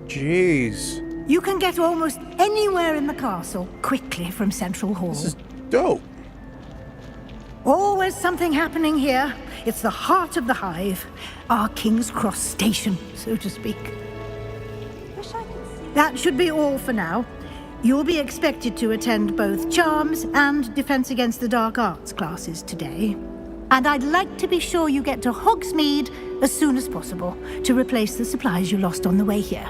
Jeez. You can get almost anywhere in the castle quickly from Central Hall. This is dope. Always something happening here. It's the heart of the hive. Our King's Cross station, so to speak. That should be all for now. You'll be expected to attend both Charms and Defense Against the Dark Arts classes today. And I'd like to be sure you get to Hogsmeade as soon as possible to replace the supplies you lost on the way here.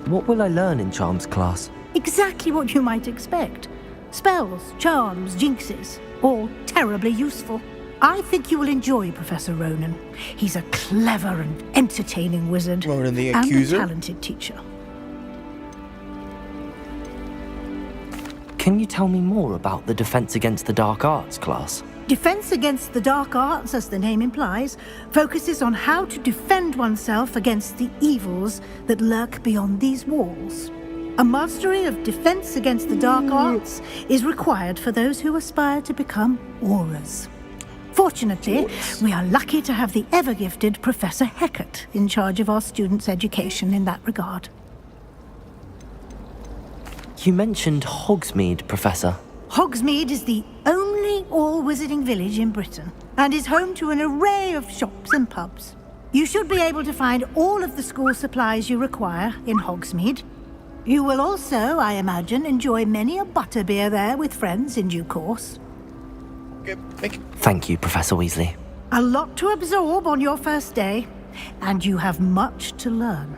What will I learn in Charms class? Exactly what you might expect. Spells, charms, jinxes, all terribly useful. I think you will enjoy Professor Ronan. He's a clever and entertaining wizard. Ronan the and Accuser? a talented teacher. Can you tell me more about the Defense Against the Dark Arts class? Defense Against the Dark Arts, as the name implies, focuses on how to defend oneself against the evils that lurk beyond these walls. A mastery of Defense Against the Dark Arts is required for those who aspire to become Aurors. Fortunately, we are lucky to have the ever-gifted Professor Hecat in charge of our students' education in that regard. You mentioned Hogsmeade, Professor. Hogsmeade is the only all-wizarding village in Britain and is home to an array of shops and pubs. You should be able to find all of the school supplies you require in Hogsmeade. You will also, I imagine, enjoy many a butterbeer there with friends in due course. Thank you, Professor Weasley. A lot to absorb on your first day, and you have much to learn.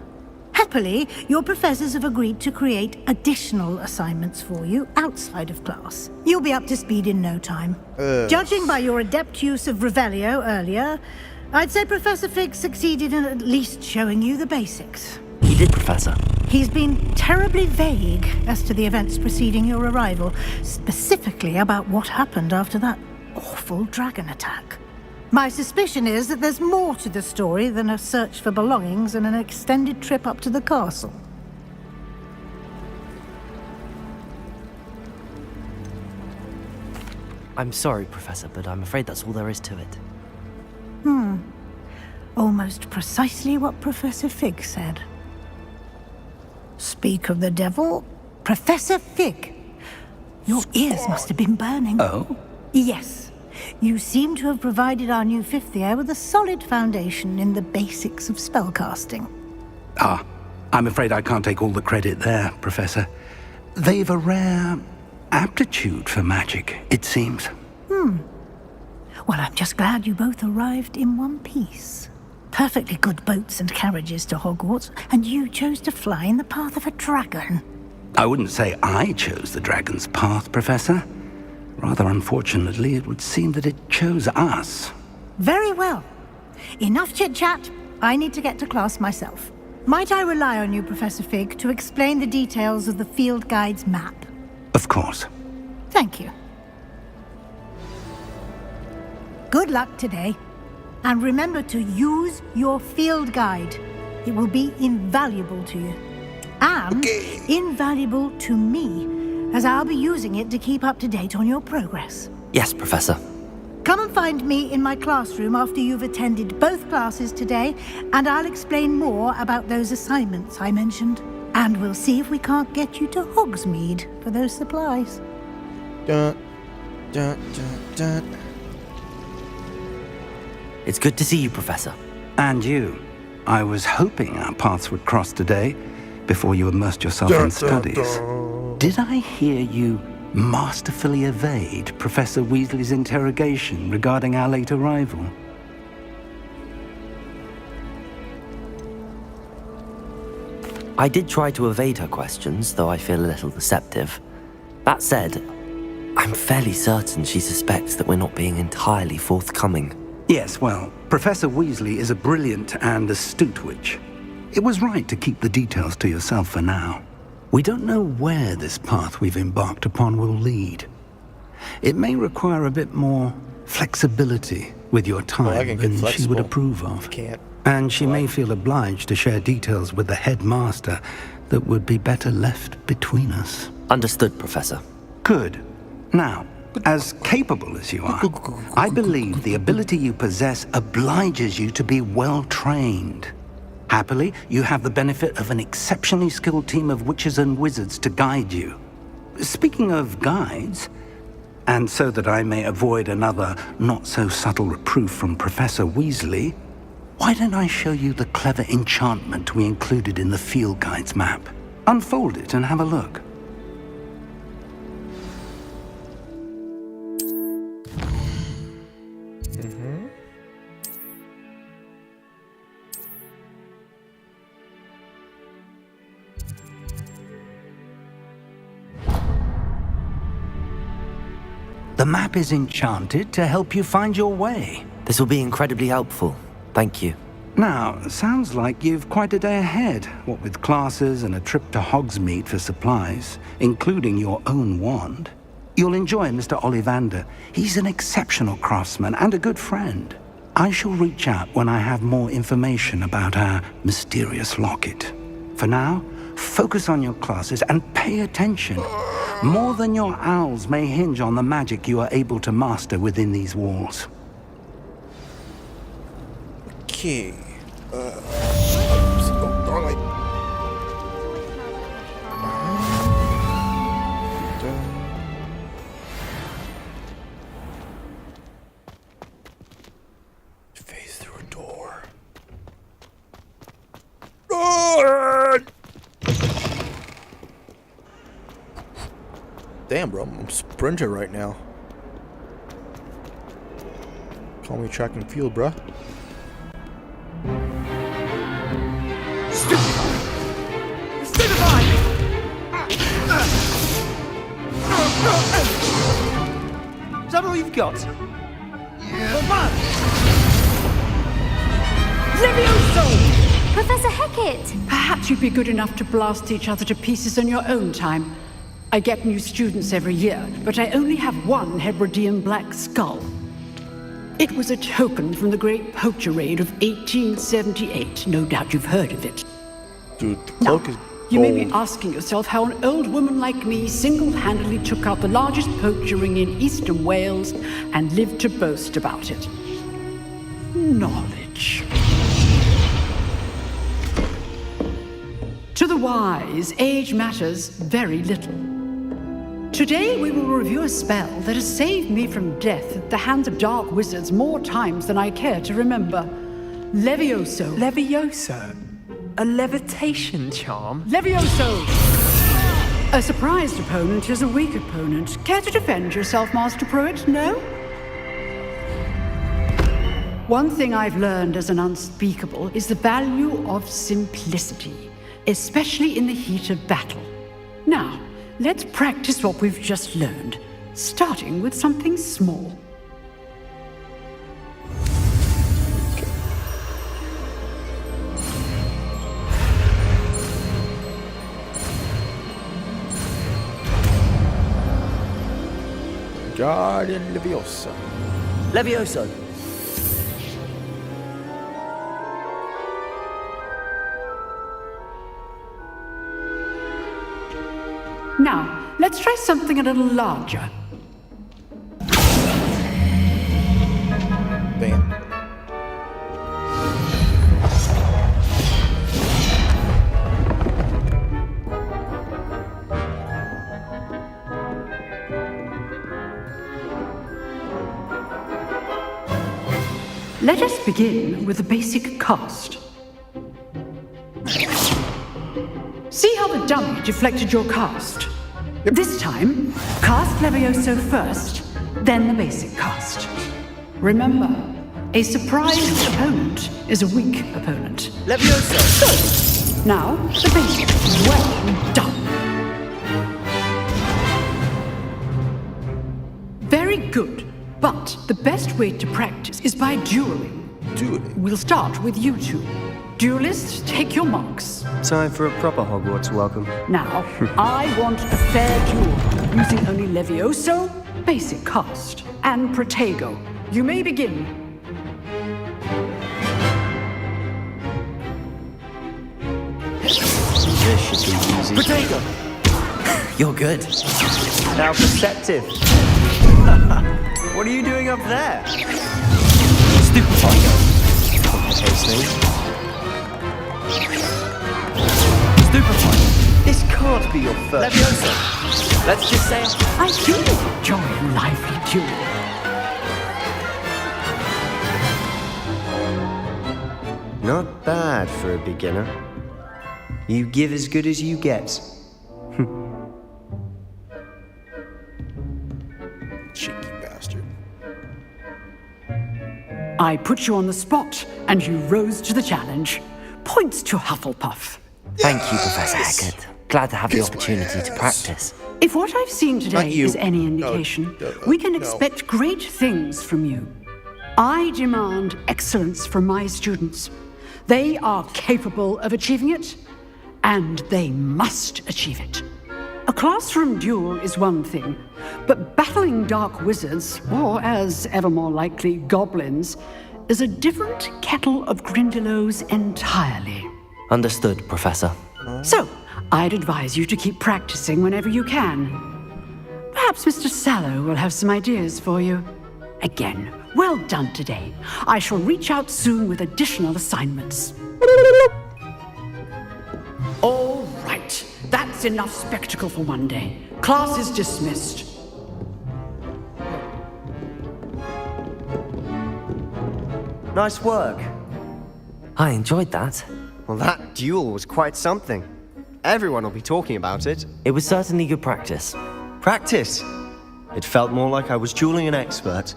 Happily, your professors have agreed to create additional assignments for you outside of class. You'll be up to speed in no time. Judging by your adept use of Revelio earlier, I'd say Professor Fig succeeded in at least showing you the basics. He did, Professor. He's been terribly vague as to the events preceding your arrival, specifically about what happened after that awful dragon attack. My suspicion is that there's more to the story than a search for belongings and an extended trip up to the castle. I'm sorry, Professor, but I'm afraid that's all there is to it. Almost precisely what Professor Fig said. Speak of the devil, Professor Fig. Your ears must have been burning. Oh? Yes. You seem to have provided our new fifth year with a solid foundation in the basics of spellcasting. Ah, I'm afraid I can't take all the credit there, Professor. They've a rare aptitude for magic, it seems. Well, I'm just glad you both arrived in one piece. Perfectly good boats and carriages to Hogwarts, and you chose to fly in the path of a dragon. I wouldn't say I chose the dragon's path, Professor. Rather unfortunately, it would seem that it chose us. Very well. Enough chit-chat. I need to get to class myself. Might I rely on you, Professor Fig, to explain the details of the field guide's map? Of course. Thank you. Good luck today. And remember to use your field guide. It will be invaluable to you. And invaluable to me, as I'll be using it to keep up to date on your progress. Yes, Professor. Come and find me in my classroom after you've attended both classes today, and I'll explain more about those assignments I mentioned. And we'll see if we can't get you to Hogsmeade for those supplies. It's good to see you, Professor. And you. I was hoping our paths would cross today, before you immersed yourself in studies. Did I hear you masterfully evade Professor Weasley's interrogation regarding our late arrival? I did try to evade her questions, though I feel a little deceptive. That said, I'm fairly certain she suspects that we're not being entirely forthcoming. Yes, well, Professor Weasley is a brilliant and astute witch. It was right to keep the details to yourself for now. We don't know where this path we've embarked upon will lead. It may require a bit more flexibility with your time than she would approve of. And she may feel obliged to share details with the headmaster that would be better left between us. Understood, Professor. Good. Now, as capable as you are, I believe the ability you possess obliges you to be well trained. Happily, you have the benefit of an exceptionally skilled team of witches and wizards to guide you. Speaking of guides, and so that I may avoid another not-so-subtle reproof from Professor Weasley, why don't I show you the clever enchantment we included in the field guide's map? Unfold it and have a look. The map is enchanted to help you find your way. This will be incredibly helpful. Thank you. Now, sounds like you've quite a day ahead, what with classes and a trip to Hogsmeade for supplies, including your own wand. You'll enjoy Mr. Ollivander. He's an exceptional craftsman and a good friend. I shall reach out when I have more information about our mysterious locket. For now, focus on your classes and pay attention. More than your owls may hinge on the magic you are able to master within these walls. Okay. Phase through a door. Damn, bro, I'm a sprinter right now. Call me track and field, bruh. Is that all you've got? Levioso! Professor Hecat! Perhaps you'd be good enough to blast each other to pieces in your own time. I get new students every year, but I only have one Hebridean black skull. It was a token from the Great Poacher Raid of 1878. No doubt you've heard of it. Dude, the cloak is You may be gold. asking yourself how an old woman like me single-handedly took out the largest poacher ring in eastern Wales and lived to boast about it. Knowledge. To the wise, age matters very little. Today we will review a spell that has saved me from death at the hands of dark wizards more times than I care to remember. Levioso. Levioso? A levitation charm? Levioso! A surprised opponent is a weak opponent. Care to defend yourself, Master Pruitt? No? One thing I've learned as an unspeakable is the value of simplicity, especially in the heat of battle. Now, let's practice what we've just learned, starting with something small. Guardian Leviosa. Levioso. Now, let's try something a little larger. Bam. Let us begin with the basic cast. See how the dummy deflected your cast? This time, cast Levioso first, then the basic cast. Remember, a surprised opponent is a weak opponent. Levioso! Good! Now, the basic. Well done. Very good. But the best way to practice is by dueling. Dueling? We'll start with you two. Duelists, take your marks. Time for a proper Hogwarts welcome. Now, I want a fair duel, using only Levioso, basic cast, and Protego. You may begin. This should be easy. Protego! You're good. How perceptive. What are you doing up there? Stupefier. Complicates things. Stupefier. This can't be your first. Levioso. Let's just say I do enjoy a lively duel. Not bad for a beginner. You give as good as you get. Cheeky bastard. I put you on the spot, and you rose to the challenge. Points to Hufflepuff. Thank you, Professor Hecat. Glad to have the opportunity to practice. If what I've seen Not today you. is any indication, we can expect great things from you. I demand excellence from my students. They are capable of achieving it, and they must achieve it. A classroom duel is one thing, but battling dark wizards, or as ever more likely, goblins, is a different kettle of Grindylows entirely. Understood, Professor. So, I'd advise you to keep practicing whenever you can. Perhaps Mr. Sallow will have some ideas for you. Again, well done today. I shall reach out soon with additional assignments. All right, that's enough spectacle for one day. Class is dismissed. Nice work. I enjoyed that. Well, that duel was quite something. Everyone will be talking about it. It was certainly good practice. Practice? It felt more like I was dueling an expert.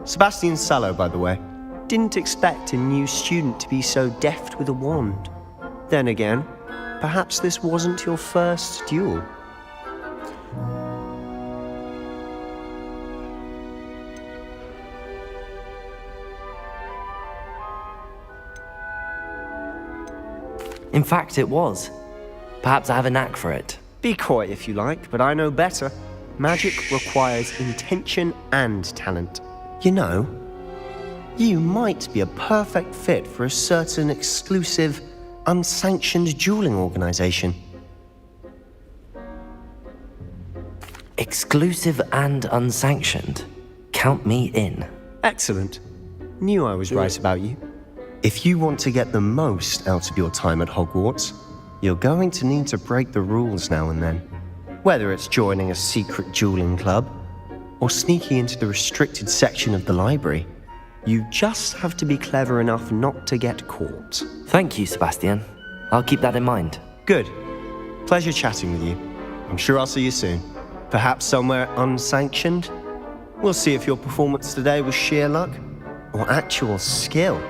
Sebastian Sallow, by the way. Didn't expect a new student to be so deft with a wand. Then again, perhaps this wasn't your first duel. In fact, it was. Perhaps I have a knack for it. Be coy if you like, but I know better. Magic requires intention and talent. You know, you might be a perfect fit for a certain exclusive, unsanctioned dueling organization. Exclusive and unsanctioned. Count me in. Excellent. Knew I was right about you. If you want to get the most out of your time at Hogwarts, you're going to need to break the rules now and then. Whether it's joining a secret dueling club, or sneaking into the restricted section of the library, you just have to be clever enough not to get caught. Thank you, Sebastian. I'll keep that in mind. Good. Pleasure chatting with you. I'm sure I'll see you soon. Perhaps somewhere unsanctioned? We'll see if your performance today was sheer luck, or actual skill.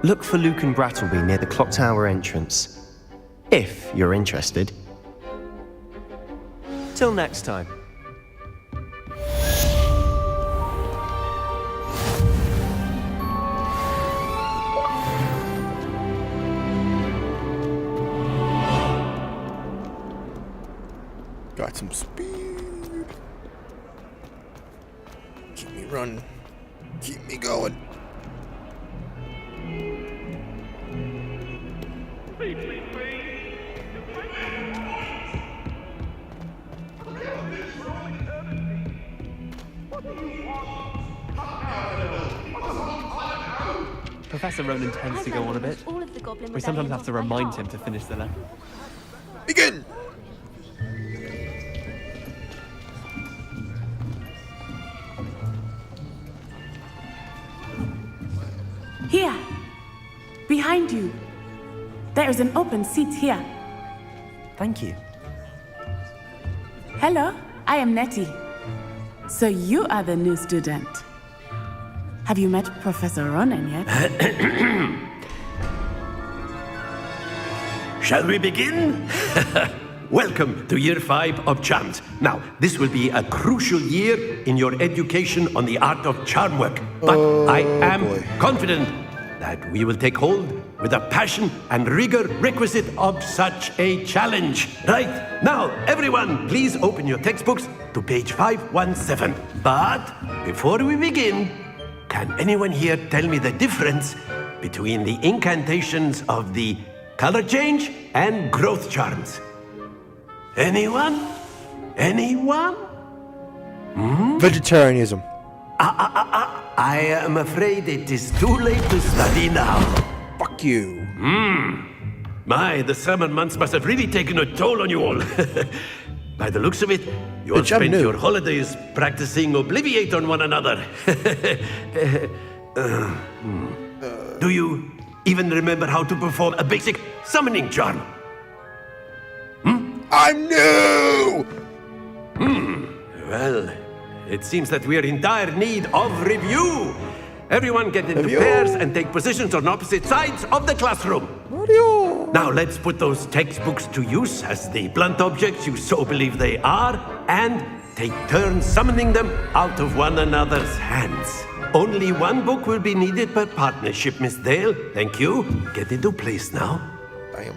Look for Luke and Brattleby near the clock tower entrance. If you're interested. Till next time. Got some speed. Keep me running. Keep me going. Professor Ronan tends to go on a bit. We sometimes have to remind him to finish the level. Begin! Here! Behind you! There is an open seat here. Thank you. Hello, I am Nettie. So you are the new student. Have you met Professor Ronan yet? Shall we begin? Welcome to Year 5 of Charms. Now, this will be a crucial year in your education on the art of charm work. But I am confident that we will take hold with the passion and rigor requisite of such a challenge. Right, now, everyone, please open your textbooks to page 517. But before we begin, can anyone here tell me the difference between the incantations of the color change and growth charms? Anyone? Anyone? Vegetarianism. I am afraid it is too late to study now. Fuck you. My, the summer months must have really taken a toll on you all. By the looks of it, you all spent your holidays practicing Obliviate on one another. Do you even remember how to perform a basic summoning charm? I'm new! Well, it seems that we are in dire need of review. Everyone get into pairs and take positions on opposite sides of the classroom. Now let's put those textbooks to use as the blunt objects you so believe they are, and take turns summoning them out of one another's hands. Only one book will be needed per partnership, Miss Dale. Thank you. Get into place now. Bam.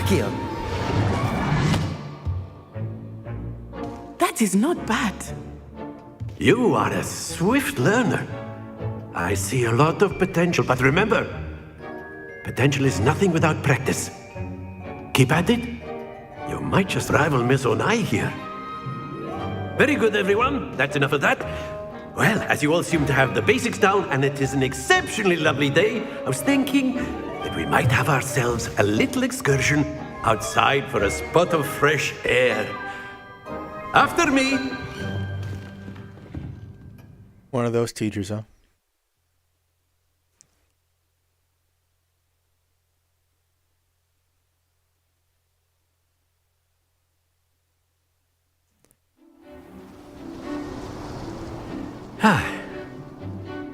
Akio! That is not bad. You are a swift learner. I see a lot of potential, but remember, potential is nothing without practice. Keep at it. You might just rival Miss Onai here. Very good, everyone. That's enough of that. Well, as you all seem to have the basics down, and it is an exceptionally lovely day, I was thinking that we might have ourselves a little excursion outside for a spot of fresh air. After me. One of those teachers, huh?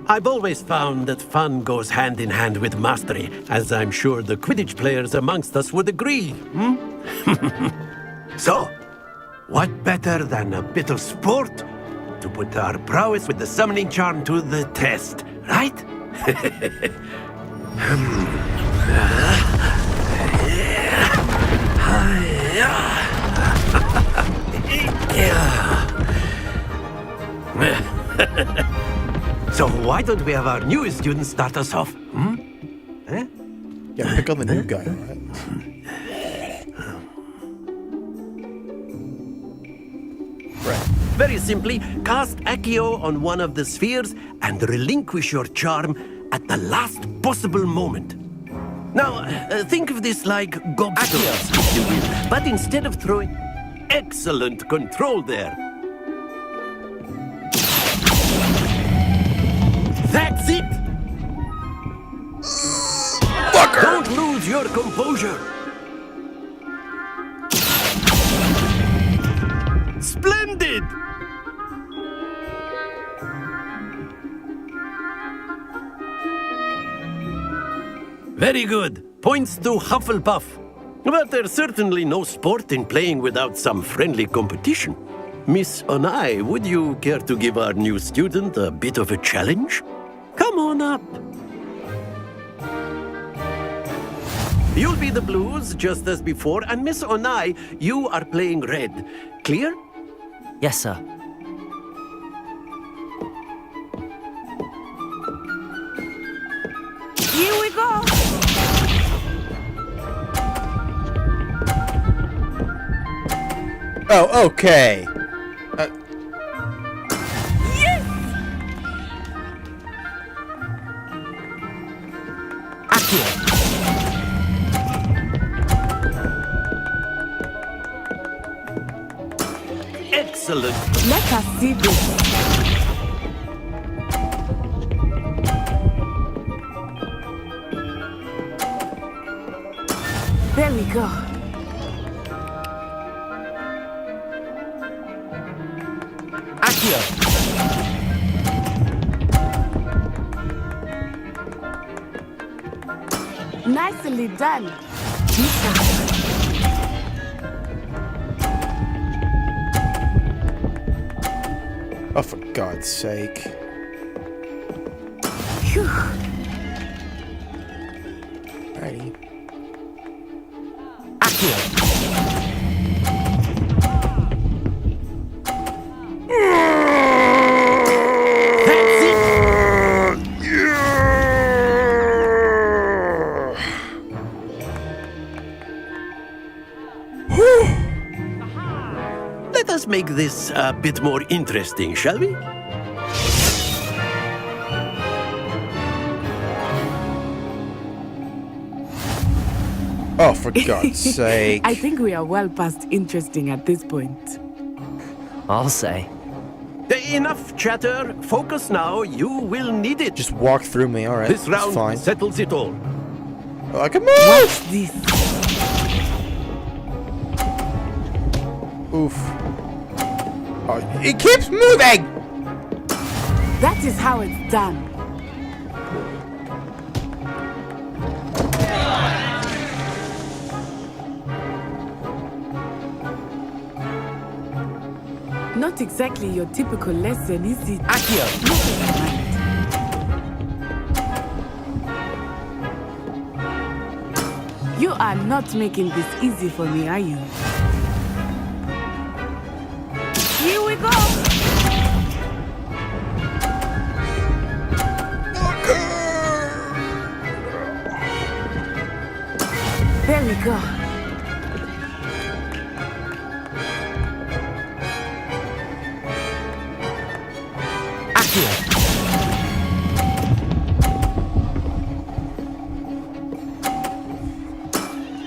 I've always found that fun goes hand in hand with mastery, as I'm sure the Quidditch players amongst us would agree. So, what better than a bit of sport to put our prowess with the summoning charm to the test, right? So why don't we have our newest student start us off? Eh? Yeah, pick on the new guy, alright? Right. Very simply, cast Accio on one of the spheres and relinquish your charm at the last possible moment. Now, think of this like gobstones, if you will, but instead of throwing... Excellent control there. That's it! Fucker! Don't lose your composure! Splendid! Very good. Points to Hufflepuff. But there's certainly no sport in playing without some friendly competition. Miss Onai, would you care to give our new student a bit of a challenge? Come on up. You'll be the blues, just as before, and Miss Onai, you are playing red. Clear? Yes, sir. Here we go. Oh, okay. Yes! Akio! Excellent. Let us see this. There we go. Akio! Nicely done. Oh, for God's sake. Phew. Alrighty. Akio! That's it! Let us make this a bit more interesting, shall we? Oh, for God's sake. I think we are well past interesting at this point. I'll say. Enough chatter. Focus now. You will need it. Just walk through me, alright. This round fine. settles it all. Oh, I can move! Watch this. Oof. Oh, it keeps moving! That is how it's done. Not exactly your typical lesson, is it? Akio! You are not making this easy for me, are you? Here we go! There we go.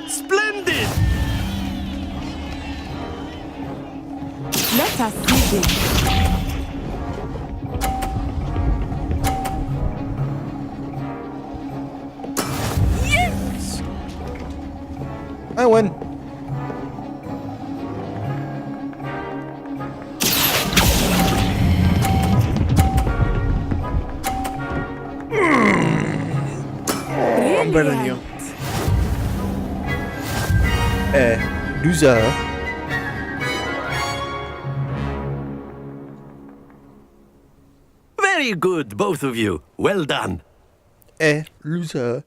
Splendid! Let us see this. Yes! I win. I'm better than you. Loser. Very good, both of you. Well done. Loser.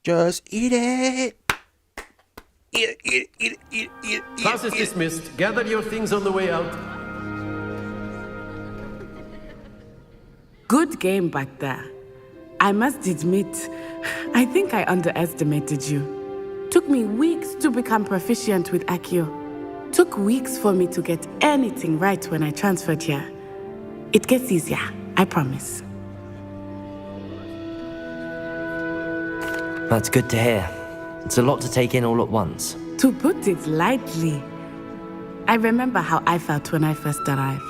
Just eat it. Eat it, eat it, eat it, eat it, eat it. Class is dismissed. Gather your things on the way out. Good game back there. I must admit, I think I underestimated you. Took me weeks to become proficient with Accio. Took weeks for me to get anything right when I transferred here. It gets easier, I promise. That's good to hear. It's a lot to take in all at once. To put it lightly, I remember how I felt when I first arrived.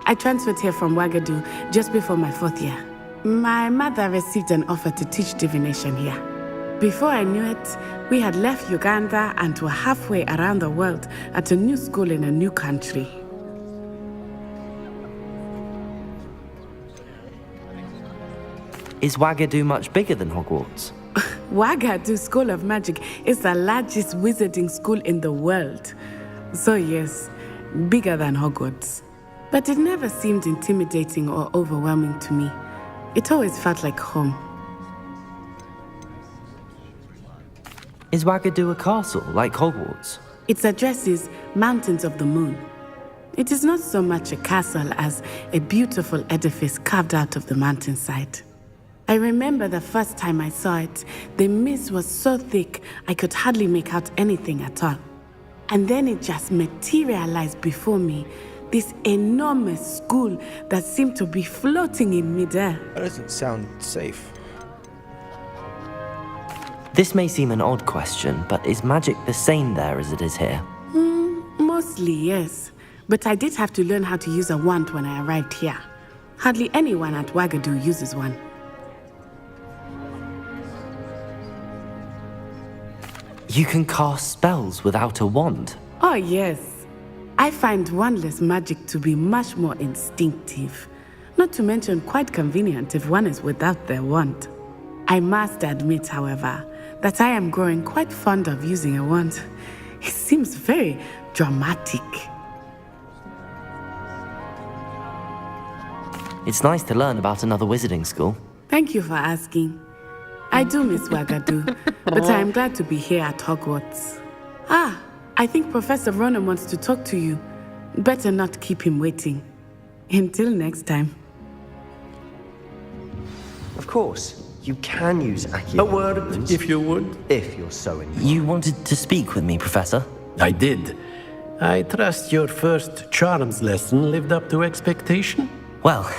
I transferred here from Ouagadougou just before my 4th year. My mother received an offer to teach divination here. Before I knew it, we had left Uganda and were halfway around the world at a new school in a new country. Is Ouagadougou much bigger than Hogwarts? Ouagadougou School of Magic is the largest wizarding school in the world. So yes, bigger than Hogwarts. But it never seemed intimidating or overwhelming to me. It always felt like home. Is Ouagadougou a castle, like Hogwarts? Its address is Mountains of the Moon. It is not so much a castle as a beautiful edifice carved out of the mountainside. I remember the first time I saw it, the mist was so thick I could hardly make out anything at all. And then it just materialized before me, this enormous school that seemed to be floating in midair. That doesn't sound safe. This may seem an odd question, but is magic the same there as it is here? Mostly, yes. But I did have to learn how to use a wand when I arrived here. Hardly anyone at Ouagadougou uses one. You can cast spells without a wand? Oh, yes. I find wandless magic to be much more instinctive. Not to mention quite convenient if one is without their wand. I must admit, however, that I am growing quite fond of using a wand. It seems very dramatic. It's nice to learn about another wizarding school. Thank you for asking. I do miss Ouagadougou, but I am glad to be here at Hogwarts. Ah, I think Professor Ronan wants to talk to you. Better not keep him waiting. Until next time. Of course, you can use Accio. A word, if you would. If you're so inclined. You wanted to speak with me, Professor? I did. I trust your first charms lesson lived up to expectation? Well,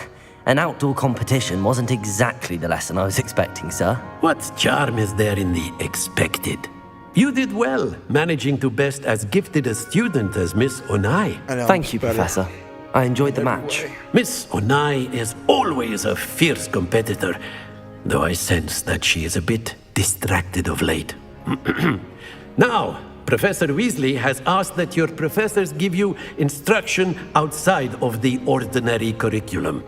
an outdoor competition wasn't exactly the lesson I was expecting, sir. What charm is there in the expected? You did well, managing to best as gifted a student as Miss Onai. Thank you, Professor. I enjoyed the match. Miss Onai is always a fierce competitor, though I sense that she is a bit distracted of late. Now, Professor Weasley has asked that your professors give you instruction outside of the ordinary curriculum.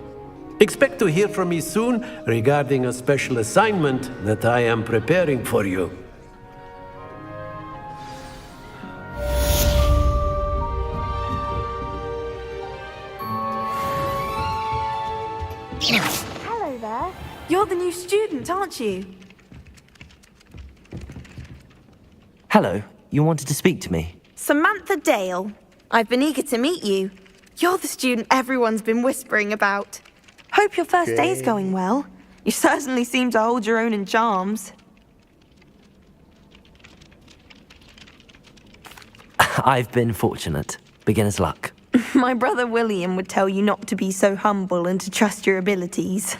Expect to hear from me soon regarding a special assignment that I am preparing for you. Hello there. You're the new student, aren't you? Hello, you wanted to speak to me? Samantha Dale. I've been eager to meet you. You're the student everyone's been whispering about. Hope your first day's going well. You certainly seem to hold your own in charms. I've been fortunate. Beginner's luck. My brother William would tell you not to be so humble and to trust your abilities.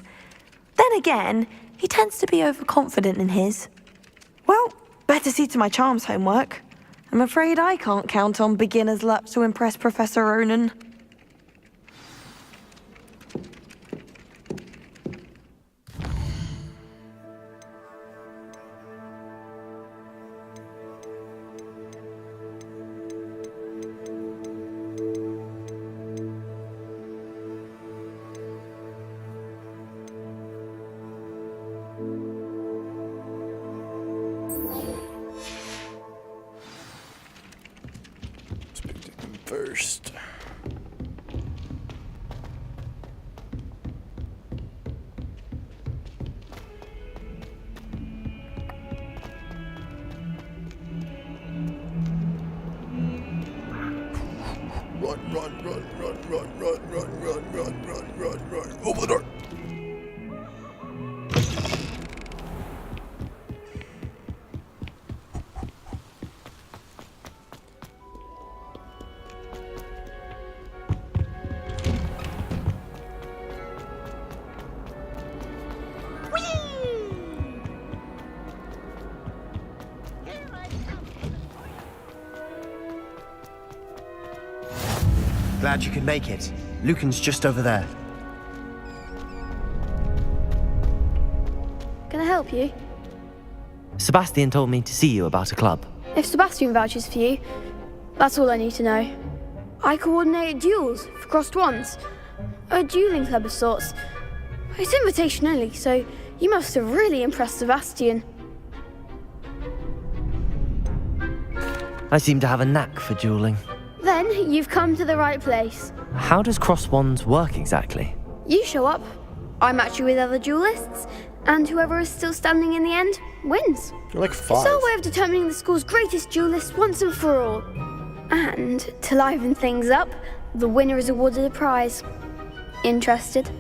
Then again, he tends to be overconfident in his. Well, better see to my charms homework. I'm afraid I can't count on beginner's luck to impress Professor Ronan. Speak to him first. Run. Open the door. Glad you could make it. Lucan's just over there. Can I help you? Sebastian told me to see you about a club. If Sebastian vouches for you, that's all I need to know. I coordinate duels for crossed wands. A dueling club of sorts. It's invitation only, so you must have really impressed Sebastian. I seem to have a knack for dueling. Then you've come to the right place. How does cross wands work exactly? You show up, I match you with other duelists, and whoever is still standing in the end wins. You're like 5. It's our way of determining the school's greatest duelist once and for all. And to liven things up, the winner is awarded a prize. Interested?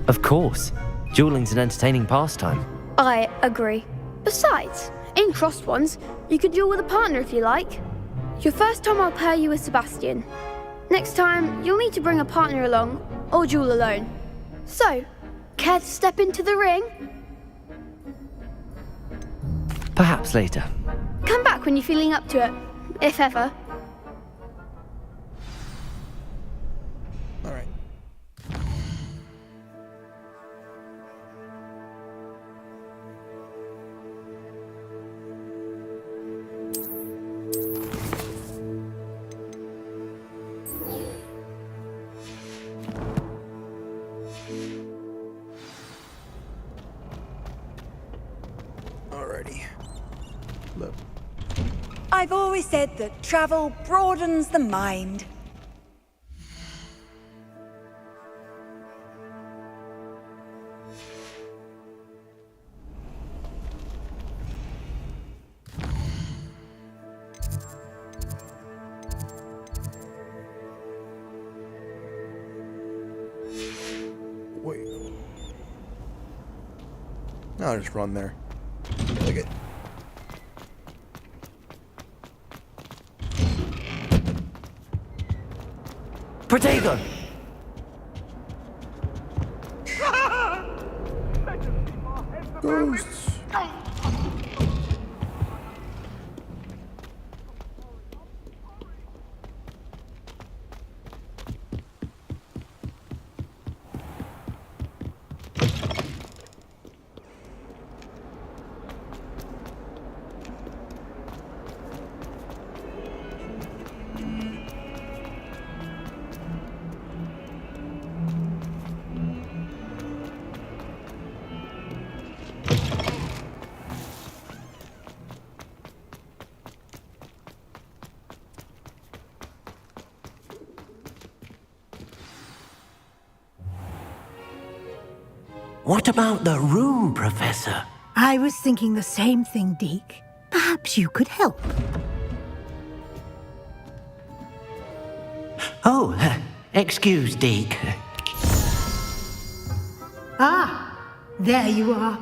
Of course. Dueling's an entertaining pastime. I agree. Besides, in crossed ones, you could duel with a partner if you like. Your first time I'll pair you with Sebastian. Next time, you'll need to bring a partner along, or duel alone. So, care to step into the ring? Perhaps later. Come back when you're feeling up to it, if ever. Alright. Alrighty. Look. I've always said that travel broadens the mind. Wait. No, I'll just run there. Look it. Protego! Ghosts. What about the room, Professor? I was thinking the same thing, Deke. Perhaps you could help. Oh, excuse, Deke. Ah, there you are.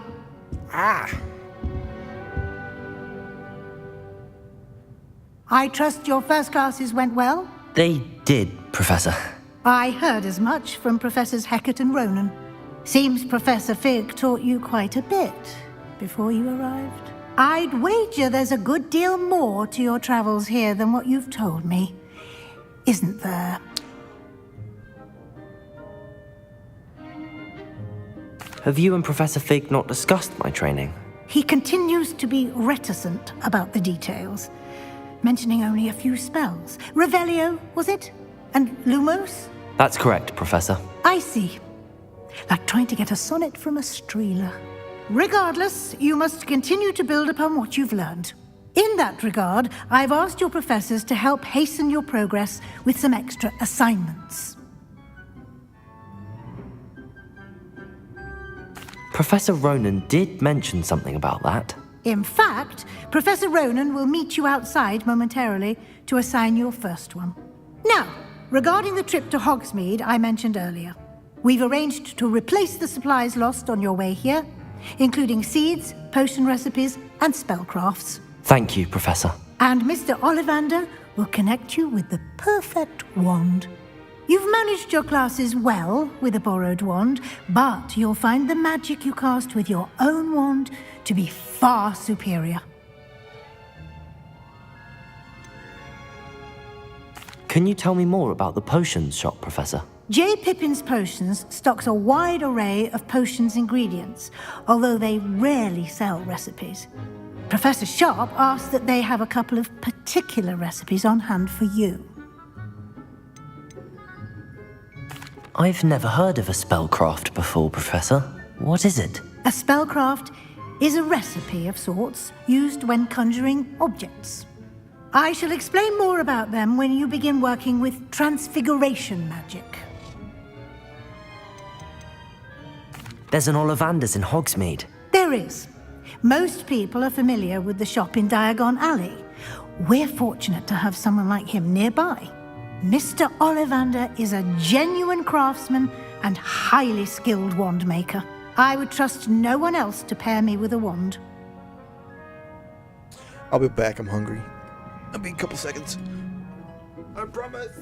I trust your first classes went well? They did, Professor. I heard as much from Professors Hecat and Ronan. Seems Professor Fig taught you quite a bit before you arrived. I'd wager there's a good deal more to your travels here than what you've told me. Isn't there? Have you and Professor Fig not discussed my training? He continues to be reticent about the details, mentioning only a few spells. Revelio, was it? And Lumos? That's correct, Professor. I see. Like trying to get a sonnet from a streeler. Regardless, you must continue to build upon what you've learned. In that regard, I've asked your professors to help hasten your progress with some extra assignments. Professor Ronan did mention something about that. In fact, Professor Ronan will meet you outside momentarily to assign your first one. Now, regarding the trip to Hogsmeade I mentioned earlier, we've arranged to replace the supplies lost on your way here, including seeds, potion recipes, and spellcrafts. Thank you, Professor. And Mr. Ollivander will connect you with the perfect wand. You've managed your classes well with a borrowed wand, but you'll find the magic you cast with your own wand to be far superior. Can you tell me more about the potions shop, Professor? J. Pippin's Potions stocks a wide array of potions ingredients, although they rarely sell recipes. Professor Sharp asked that they have a couple of particular recipes on hand for you. I've never heard of a spellcraft before, Professor. What is it? A spellcraft is a recipe of sorts used when conjuring objects. I shall explain more about them when you begin working with transfiguration magic. There's an Ollivander's in Hogsmeade. There is. Most people are familiar with the shop in Diagon Alley. We're fortunate to have someone like him nearby. Mr. Ollivander is a genuine craftsman and highly skilled wand maker. I would trust no one else to pair me with a wand. I'll be back. I'm hungry. I'll be a couple seconds. I promise.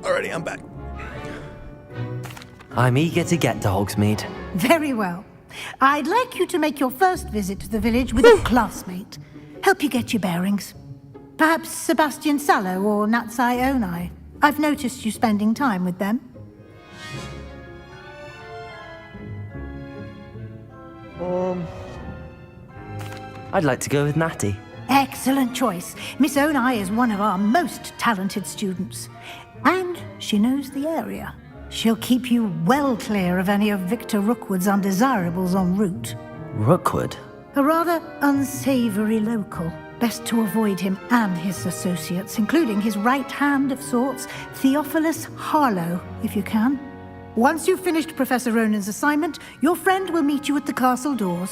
Alrighty, I'm back. I'm eager to get to Hogsmeade. Very well. I'd like you to make your first visit to the village with a classmate. Help you get your bearings. Perhaps Sebastian Sallow or Natsai Onai. I've noticed you spending time with them. I'd like to go with Natty. Excellent choice. Miss Onai is one of our most talented students. And she knows the area. She'll keep you well clear of any of Victor Rookwood's undesirables en route. Rookwood? A rather unsavory local. Best to avoid him and his associates, including his right hand of sorts, Theophilus Harlow, if you can. Once you've finished Professor Ronan's assignment, your friend will meet you at the castle doors.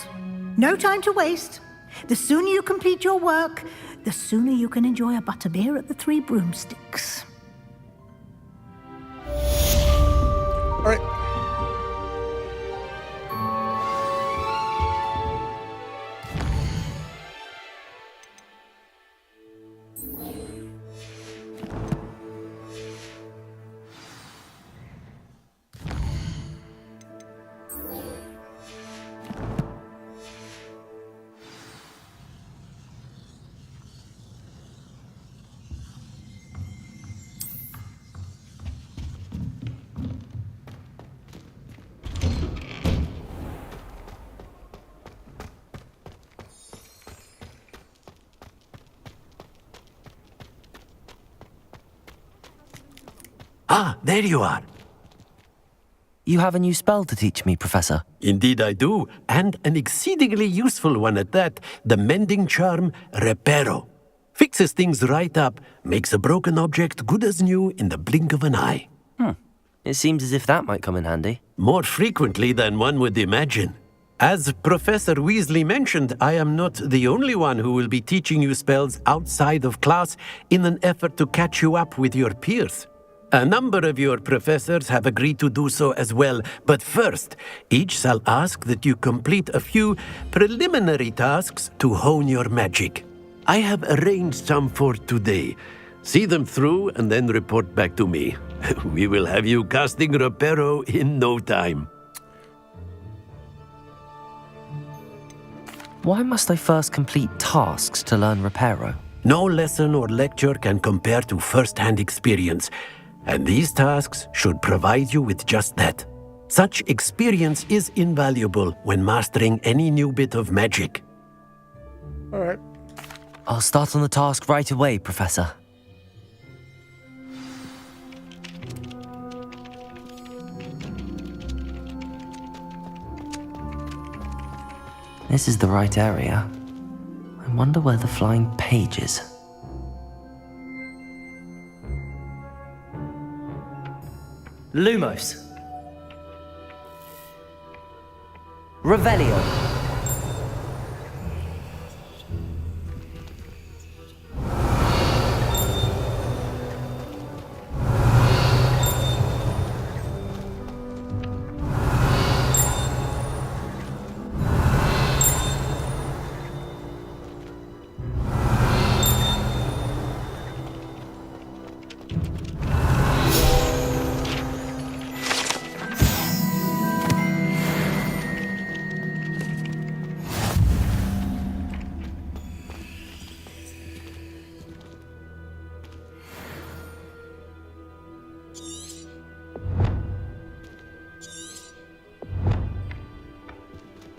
No time to waste. The sooner you complete your work, the sooner you can enjoy a butterbeer at the Three Broomsticks. All right. Ah, there you are. You have a new spell to teach me, Professor. Indeed I do, and an exceedingly useful one at that, the mending charm Reparo. Fixes things right up, makes a broken object good as new in the blink of an eye. It seems as if that might come in handy. More frequently than one would imagine. As Professor Weasley mentioned, I am not the only one who will be teaching you spells outside of class in an effort to catch you up with your peers. A number of your professors have agreed to do so as well, but first, each shall ask that you complete a few preliminary tasks to hone your magic. I have arranged some for today. See them through and then report back to me. We will have you casting Reparo in no time. Why must I first complete tasks to learn Reparo? No lesson or lecture can compare to first-hand experience. And these tasks should provide you with just that. Such experience is invaluable when mastering any new bit of magic. All right. I'll start on the task right away, Professor. This is the right area. I wonder where the flying page is. Lumos. Revelio.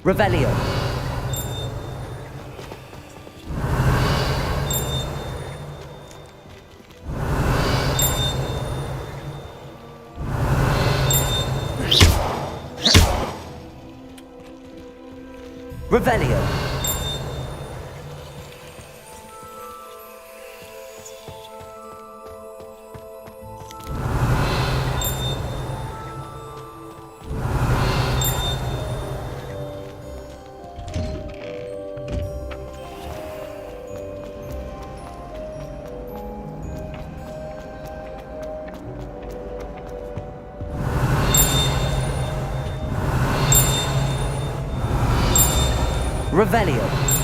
Revelio. Revelio. Revelio.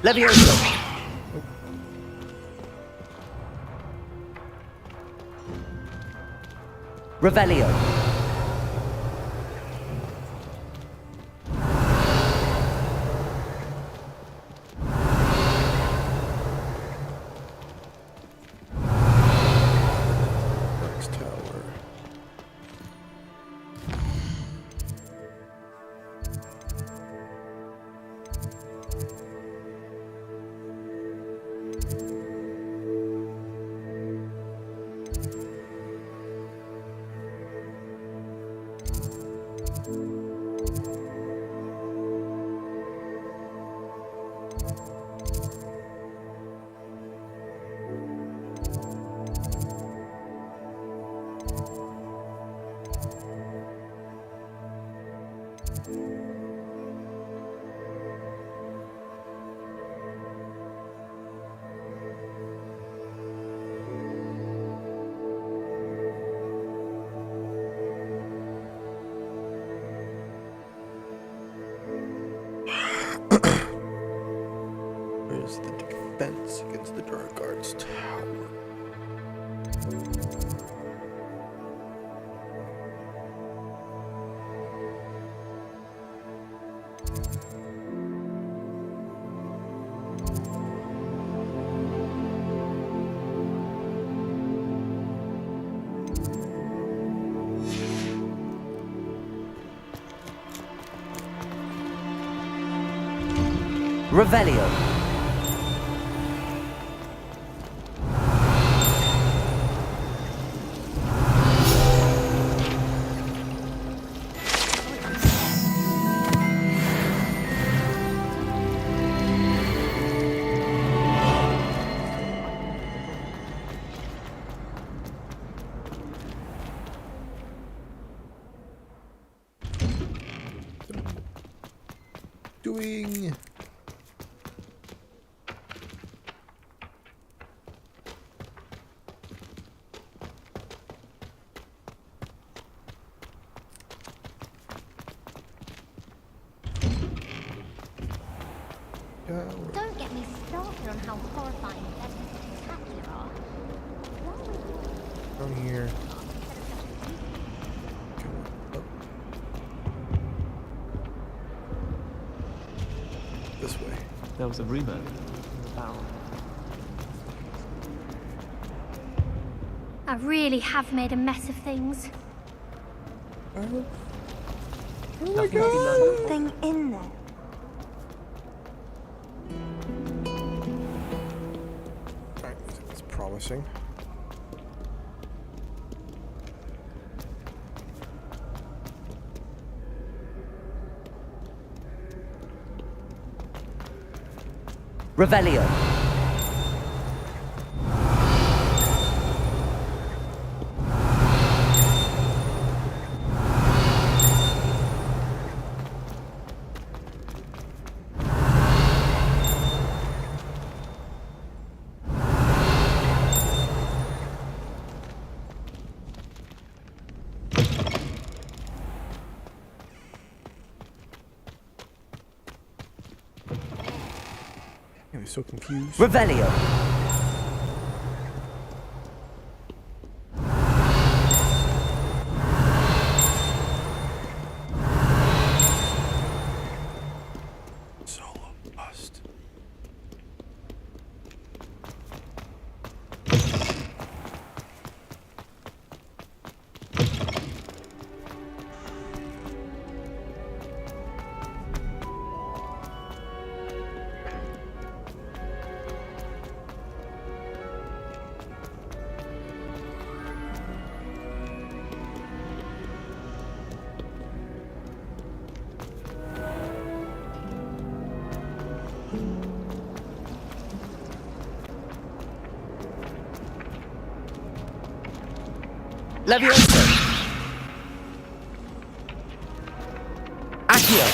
Levioso! Revelio. Next tower. Where's the defense against the Dark Arts Tower? Revelio. Doing. Don't get me started on how horrifying that spectacular are. Down here. This way. There was a rumor about. I really have made a mess of things. Oh my god! Something in there. Alright, it's promising. Revelio. so confused. Revelio. Solo bust. Levioso. Accio.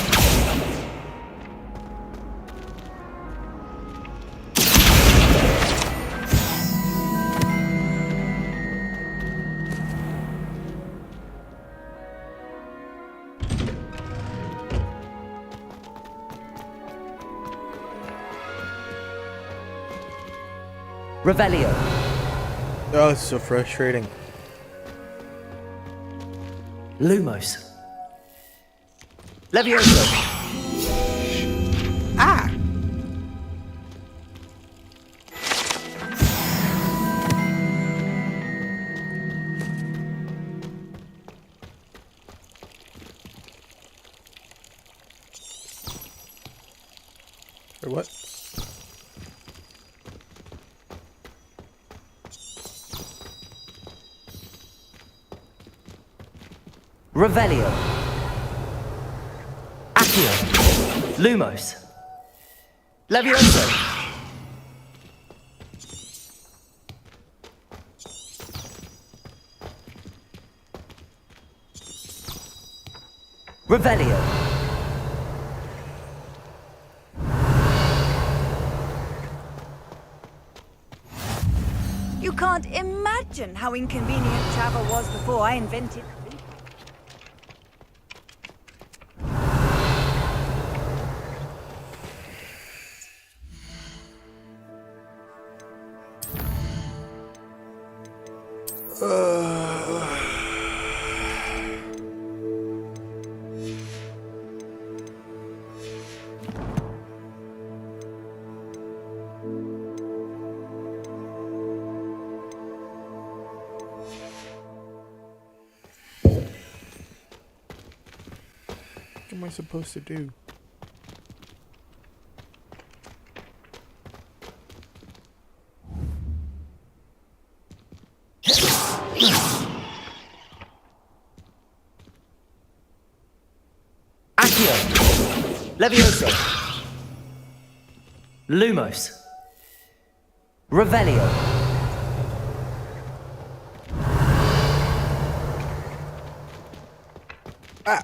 Revelio. Oh, it's so frustrating. Lumos. Levioso. Ah! Or what? Revelio. Accio. Lumos. Levioso. Revelio. You can't imagine how inconvenient travel was before I invented. What am I supposed to do? Accio. Levioso. Lumos. Revelio. Ah!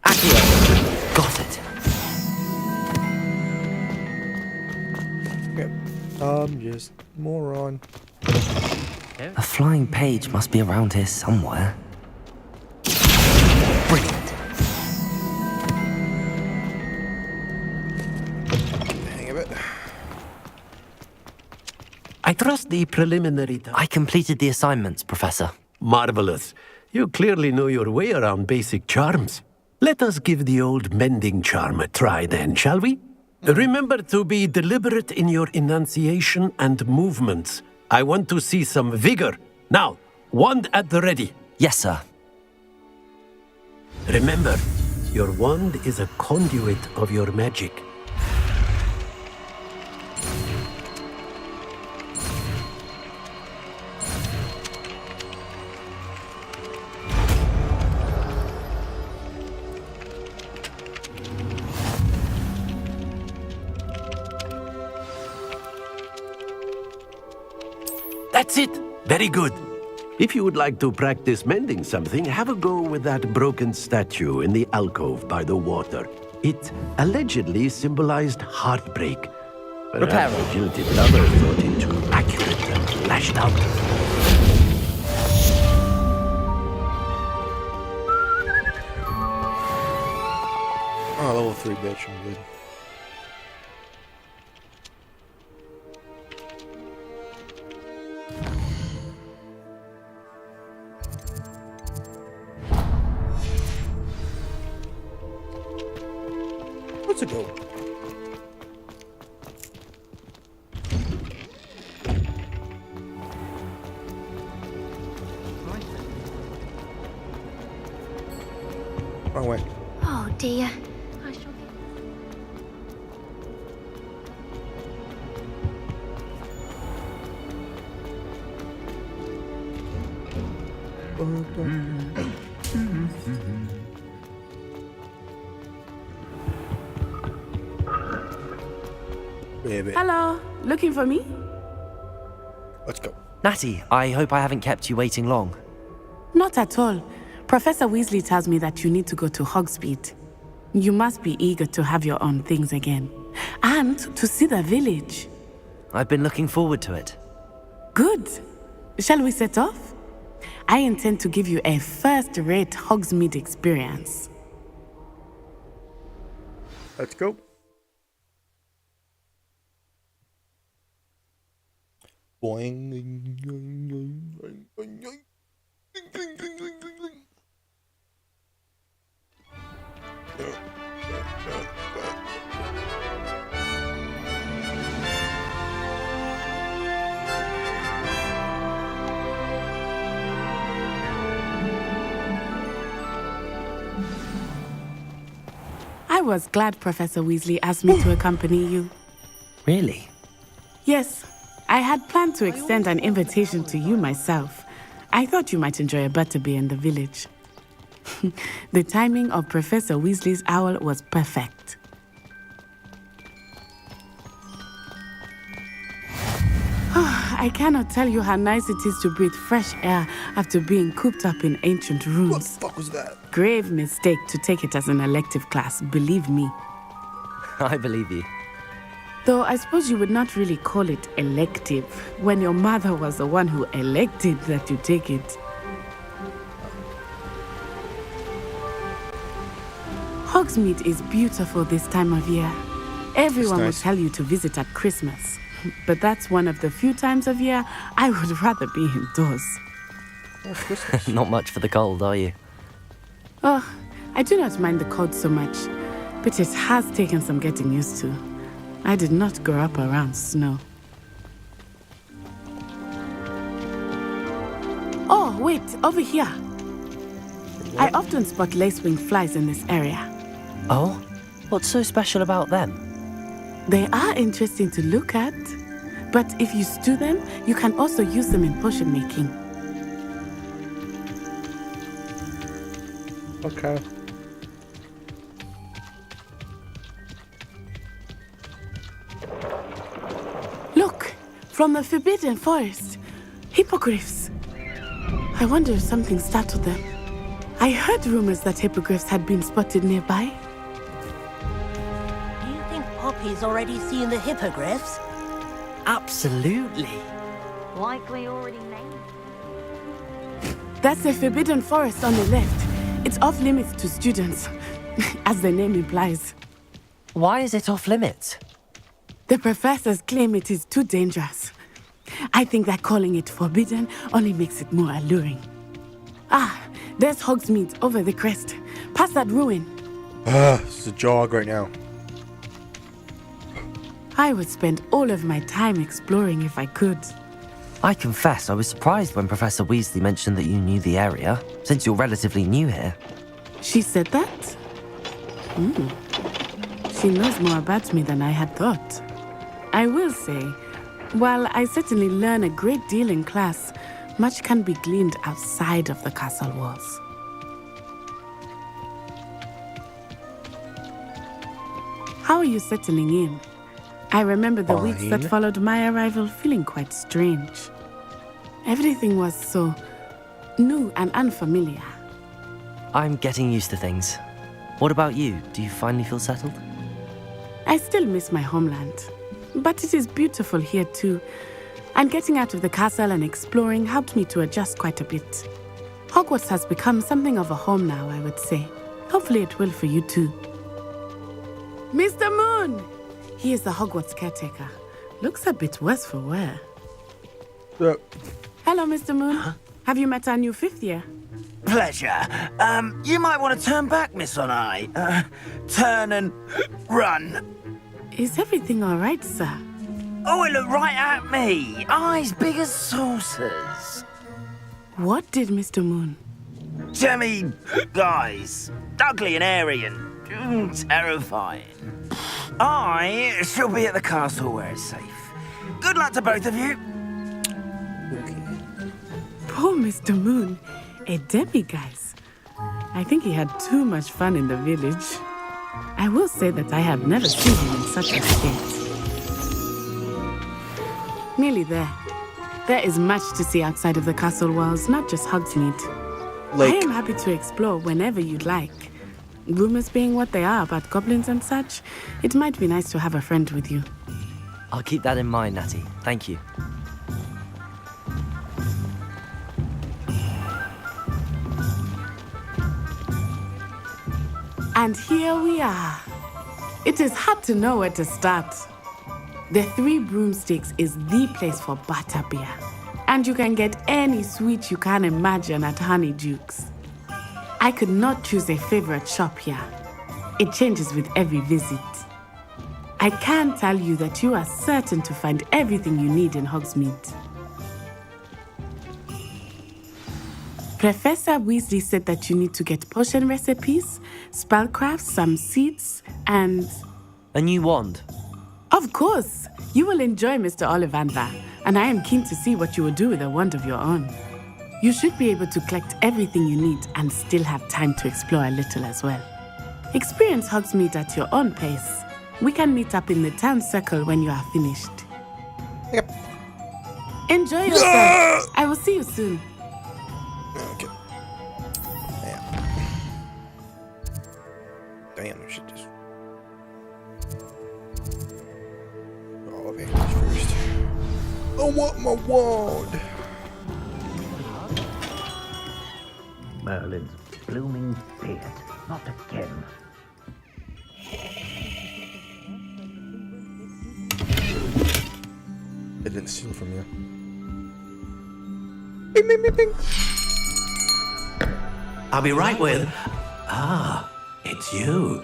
Accio. Got it. Okay. Just moron. A flying page must be around here somewhere. Brilliant. Hang of it. I trust the preliminary... I completed the assignments, Professor. Marvelous. You clearly know your way around basic charms. Let us give the old mending charm a try then, shall we? Remember to be deliberate in your enunciation and movements. I want to see some vigor. Now, wand at the ready. Yes, sir. Remember, your wand is a conduit of your magic. That's it. Very good. If you would like to practice mending something, have a go with that broken statue in the alcove by the water. It allegedly symbolized heartbreak. Perhaps the jilted lover thought it too accurate and lashed out. Oh, level 3, bitch. I'm good. What's it go? Wrong way. Oh dear. I shall... Baby. Hello, looking for me? Let's go. Natty, I hope I haven't kept you waiting long. Not at all. Professor Weasley tells me that you need to go to Hogsmeade. You must be eager to have your own things again. And to see the village. I've been looking forward to it. Good. Shall we set off? I intend to give you a first-rate Hogsmeade experience. Let's go. I was glad Professor Weasley asked me to accompany you. Really? Yes, I had planned to extend an invitation to you myself. I thought you might enjoy a butterbeer in the village. The timing of Professor Weasley's owl was perfect. I cannot tell you how nice it is to breathe fresh air after being cooped up in ancient rooms. What the fuck was that? Grave mistake to take it as an elective class, believe me. I believe you. Though I suppose you would not really call it elective when your mother was the one who elected that you take it. Hogsmeade is beautiful this time of year. Everyone will tell you to visit at Christmas. But that's one of the few times of year I would rather be indoors. Not much for the cold, are you? Oh, I do not mind the cold so much, but it has taken some getting used to. I did not grow up around snow. Oh, wait, over here. I often spot lacewing flies in this area. Oh? What's so special about them? They are interesting to look at, but if you stew them, you can also use them in potion making. Okay. Look, from the Forbidden Forest, hippogriffs. I wonder if something startled them. I heard rumors that hippogriffs had been spotted nearby. Poppy's already seen the hippogriffs? Absolutely. Likely already named. That's the Forbidden Forest on the left. It's off limits to students, as the name implies. Why is it off limits? The professors claim it is too dangerous. I think that calling it forbidden only makes it more alluring. Ah, there's Hogsmeade over the crest. Past that ruin. It's a jog right now. I would spend all of my time exploring if I could. I confess I was surprised when Professor Weasley mentioned that you knew the area, since you're relatively new here. She said that? She knows more about me than I had thought. I will say, while I certainly learn a great deal in class, much can be gleaned outside of the castle walls. How are you settling in? I remember the weeks that followed my arrival feeling quite strange. Everything was so new and unfamiliar. I'm getting used to things. What about you? Do you finally feel settled? I still miss my homeland, but it is beautiful here too. And getting out of the castle and exploring helped me to adjust quite a bit. Hogwarts has become something of a home now, I would say. Hopefully it will for you too. Mr. Moon! He is the Hogwarts caretaker. Looks a bit worse for wear. Hello, Mr. Moon. Huh? Have you met our new 5th year? Pleasure. You might want to turn back, Miss Onai. Turn and run. Is everything all right, sir? Oh, it looked right at me. Eyes big as saucers. What did Mr. Moon? Jemmy guys. Ugly and airy and terrifying. I shall be at the castle where it's safe. Good luck to both of you. Poor Mr. Moon. A demiguise. I think he had too much fun in the village. I will say that I have never seen him in such a state. Nearly there. There is much to see outside of the castle walls, not just Hogsmeade. I am happy to explore whenever you'd like. Rumors being what they are about goblins and such, it might be nice to have a friend with you. I'll keep that in mind, Natty. Thank you. And here we are. It is hard to know where to start. The Three Broomsticks is the place for butterbeer. And you can get any sweet you can imagine at Honeyduke's. I could not choose a favorite shop here. It changes with every visit. I can tell you that you are certain to find everything you need in Hogsmeade. Professor Weasley said that you need to get potion recipes, spellcrafts, some seeds, and... A new wand? Of course! You will enjoy Mr. Ollivander, and I am keen to see what you will do with a wand of your own. You should be able to collect everything you need and still have time to explore a little as well. Experience Hogsmeade at your own pace. We can meet up in the town circle when you are finished. Yep. Enjoy yourself! I will see you soon. Okay. Damn, I should just... Oh, okay, first. I want my wand! Merlin's blooming beard. Not again. It didn't steal from you. Bing, bing, bing, bing. I'll be right with... Ah, it's you.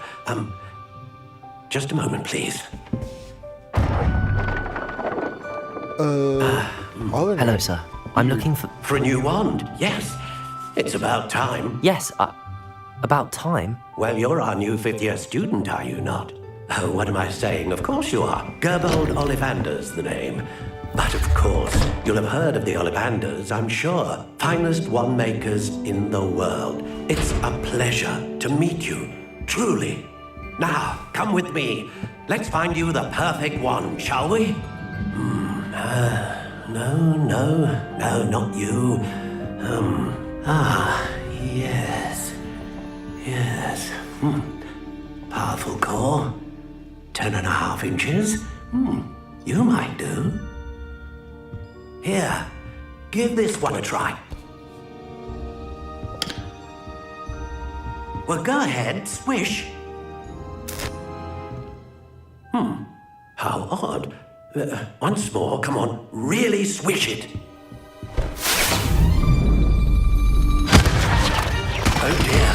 Just a moment, please. Hello, sir. I'm looking for... For a new wand, yes. It's about time. Yes, about time? Well, you're our new 5th year student, are you not? Oh, what am I saying? Of course you are. Gerbold Ollivander's the name. But of course, you'll have heard of the Ollivanders, I'm sure. Finest wand makers in the world. It's a pleasure to meet you, truly. Now, come with me. Let's find you the perfect wand, shall we? No, not you. Yes. Powerful core. 10.5 inches. You might do. Here, give this one a try. Well, go ahead, swish. How odd. Once more, come on, really swish it. Oh dear.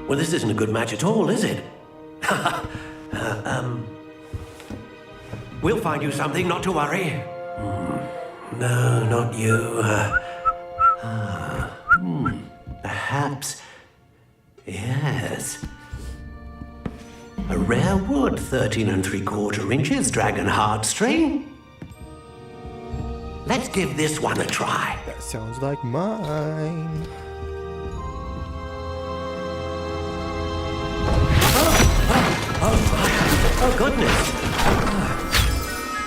Well, this isn't a good match at all, is it? We'll find you something, not to worry. No, not you. Perhaps. Yes. A rare wood, 13 3/4 inches, dragon heartstring. Let's give this one a try. That sounds like mine. Oh, goodness.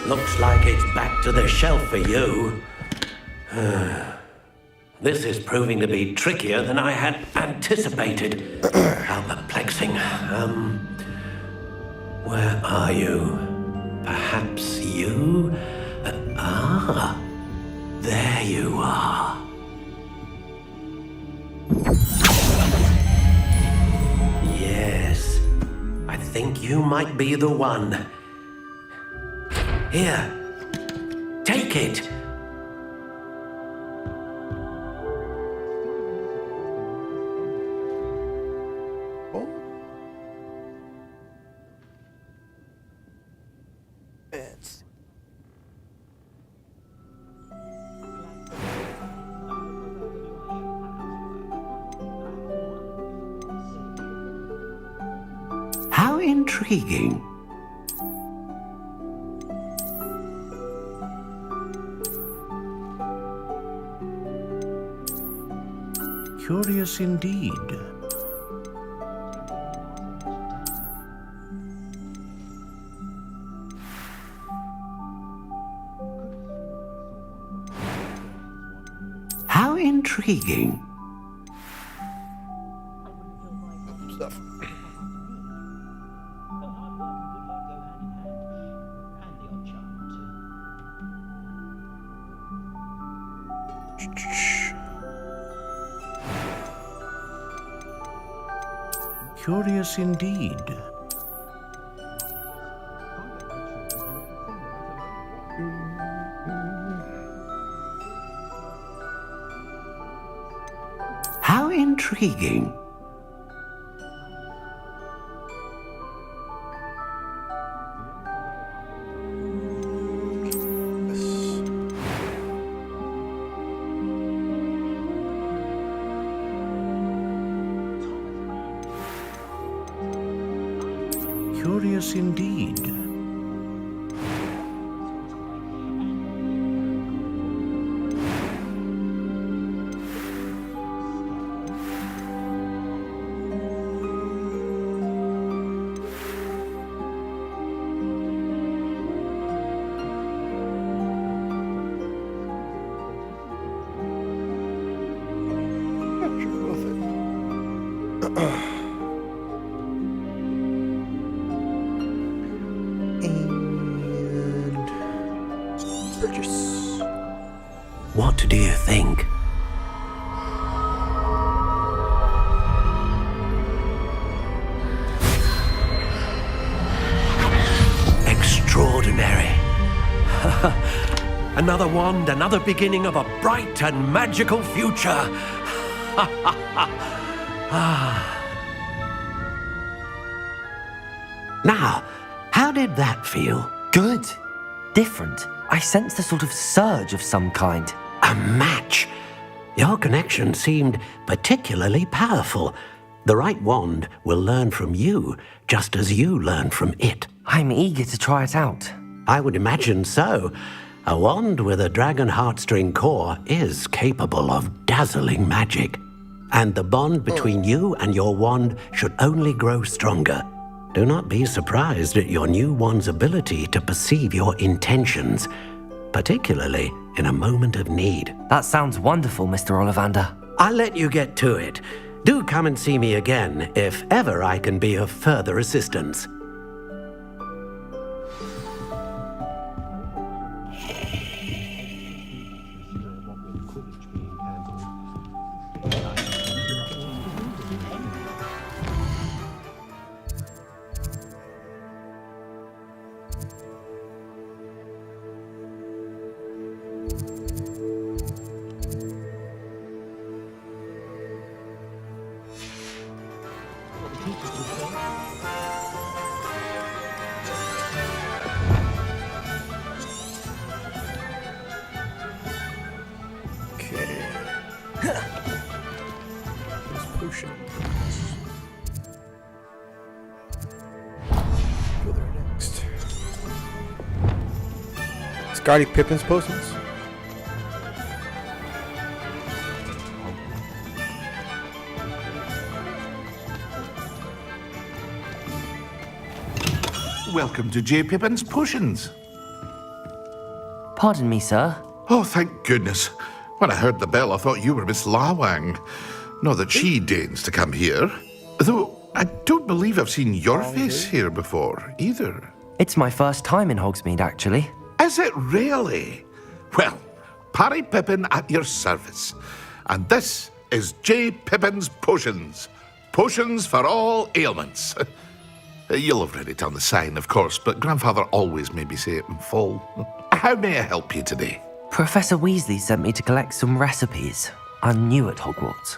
Looks like it's back to the shelf for you. This is proving to be trickier than I had anticipated. How perplexing. Where are you? Perhaps you? There you are. think you might be the one. Here, take it. How intriguing. Curious indeed. How intriguing. Stuff. Curious indeed. How intriguing. Curious indeed. What do you think? Extraordinary. Another wand, another beginning of a bright and magical future. Now, how did that feel? Good. Different. I sensed a sort of surge of some kind. A match. Your connection seemed particularly powerful. The right wand will learn from you, just as you learn from it. I'm eager to try it out. I would imagine so. A wand with a dragon heartstring core is capable of dazzling magic. And the bond between you and your wand should only grow stronger. Do not be surprised at your new wand's ability to perceive your intentions, particularly in a moment of need. That sounds wonderful, Mr. Ollivander. I'll let you get to it. Do come and see me again if ever I can be of further assistance. Scottie Pippen's potions? Welcome to J. Pippin's Potions. Pardon me, sir. Oh, thank goodness. When I heard the bell, I thought you were Miss Lawang. Not that she deigns to come here. Though I don't believe I've seen your face here before, either. It's my first time in Hogsmeade, actually. Is it really? Well, Parry Pippin at your service. And this is J. Pippin's Potions. Potions for all ailments. You'll have read it on the sign, of course, but Grandfather always made me say it in full. How may I help you today? Professor Weasley sent me to collect some recipes. I'm new at Hogwarts.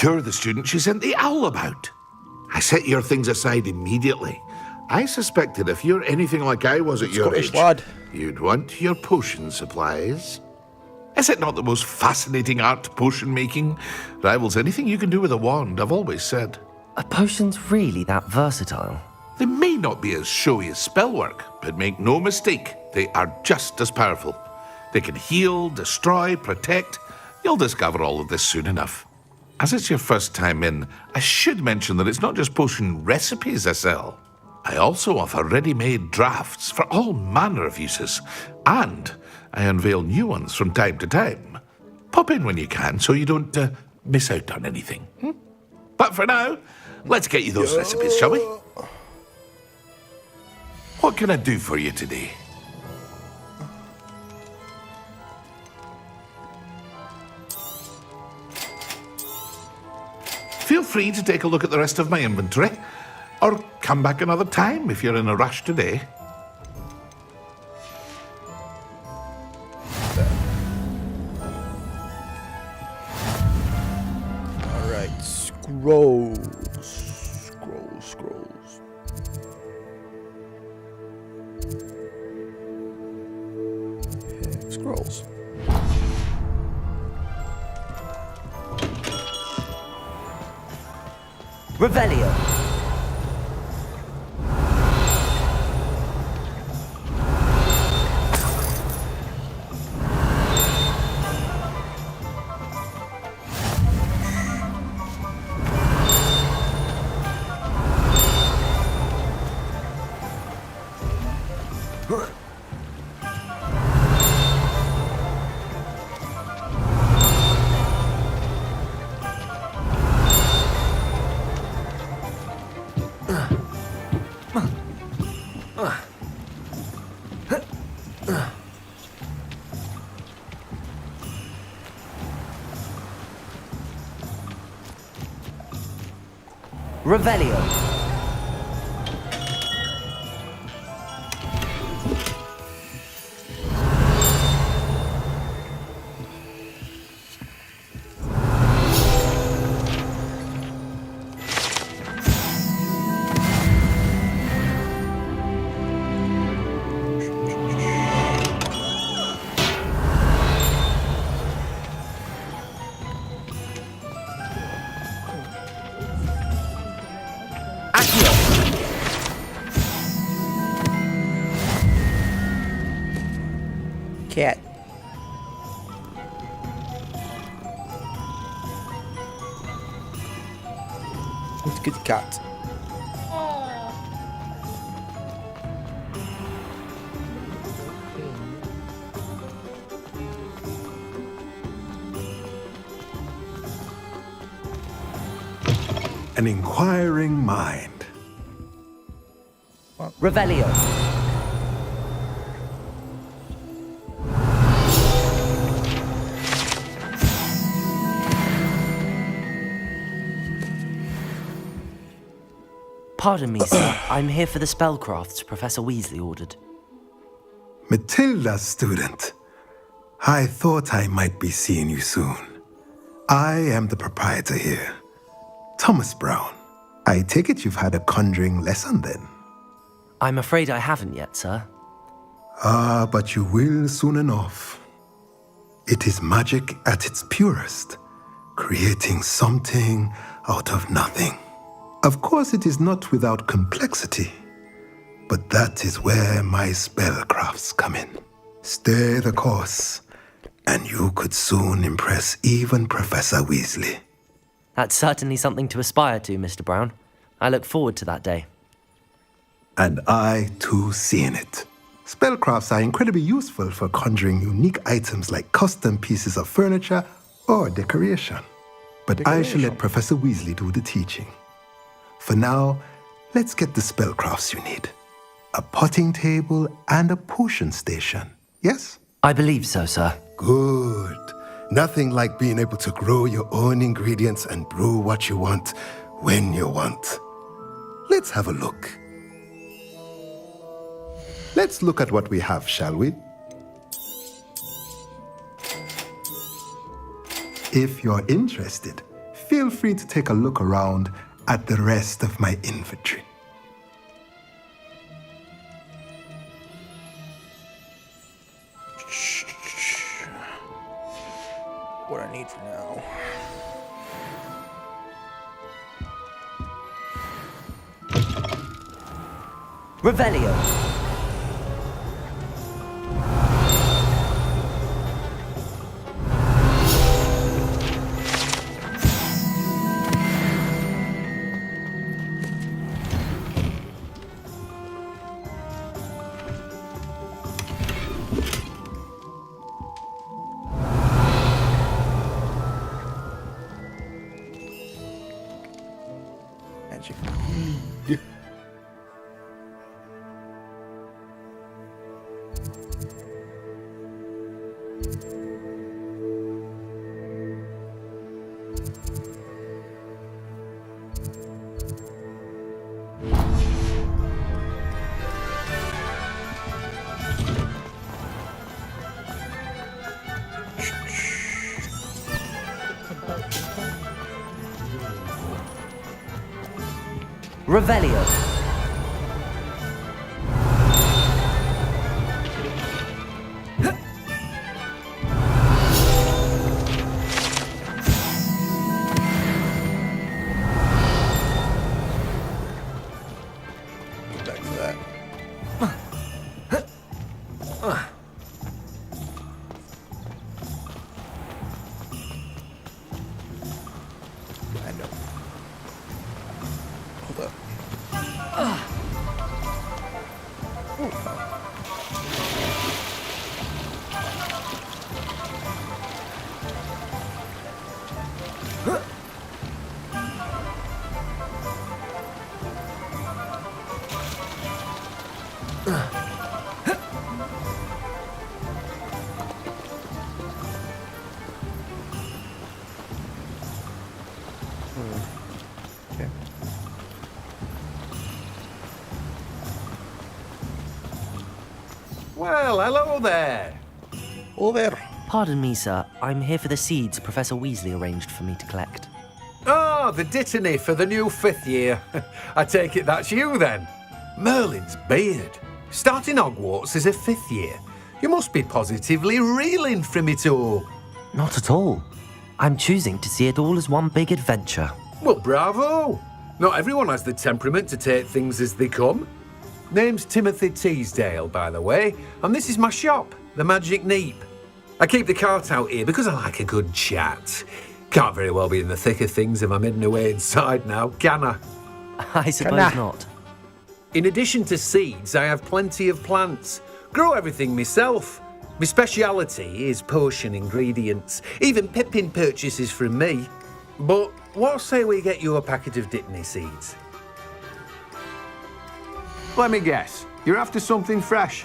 You're the student she sent the owl about. I set your things aside immediately. I suspected if you're anything like I was at your Scottish age, lad. you'd want your potion supplies. Is it not the most fascinating art, potion making? Rivals anything you can do with a wand, I've always said. Are potions really that versatile? They may not be as showy as spellwork, but make no mistake, they are just as powerful. They can heal, destroy, protect. You'll discover all of this soon enough. As it's your first time in, I should mention that it's not just potion recipes I sell. I also offer ready-made drafts for all manner of uses, and I unveil new ones from time to time. Pop in when you can so you don't miss out on anything. But for now, let's get you those recipes, shall we? What can I do for you today? Feel free to take a look at the rest of my inventory, or come back another time if you're in a rush today. Alright, scrolls. Yeah, scrolls. Revelio. Revelio. Cat. Let's get the cat. An inquiring mind. Revelio. Pardon me, sir. I'm here for the spellcrafts Professor Weasley ordered. Matilda, student. I thought I might be seeing you soon. I am the proprietor here, Thomas Brown. I take it you've had a conjuring lesson then? I'm afraid I haven't yet, sir. Ah, but you will soon enough. It is magic at its purest, creating something out of nothing. Of course, it is not without complexity, but that is where my spellcrafts come in. Stay the course, and you could soon impress even Professor Weasley. That's certainly something to aspire to, Mr. Brown. I look forward to that day. And I, too, seeing it. Spellcrafts are incredibly useful for conjuring unique items like custom pieces of furniture or decoration. But I shall let Professor Weasley do the teaching. For now, let's get the spellcrafts you need. A potting table and a potion station, yes? I believe so, sir. Good. Nothing like being able to grow your own ingredients and brew what you want when you want. Let's have a look. Let's look at what we have, shall we? If you're interested, feel free to take a look around at the rest of my inventory. What I need for now. Revelio. Magic. Revelio. Back to that. I know. Hold up. Okay. Well, hello there. Over. Pardon me, sir. I'm here for the seeds Professor Weasley arranged for me to collect. Oh, the dittany for the new 5th year. I take it that's you then. Merlin's beard. Starting Hogwarts as a 5th year. You must be positively reeling from it all. Not at all. I'm choosing to see it all as one big adventure. Well, bravo. Not everyone has the temperament to take things as they come. Name's Timothy Teasdale, by the way, and this is my shop, the Magic Neep. I keep the cart out here because I like a good chat. Can't very well be in the thick of things if I'm hidden away inside now, can I? I suppose not. In addition to seeds, I have plenty of plants. Grow everything myself. My speciality is potion ingredients. Even Pippin purchases from me. But what say we get you a packet of Dittany seeds? Let me guess. You're after something fresh.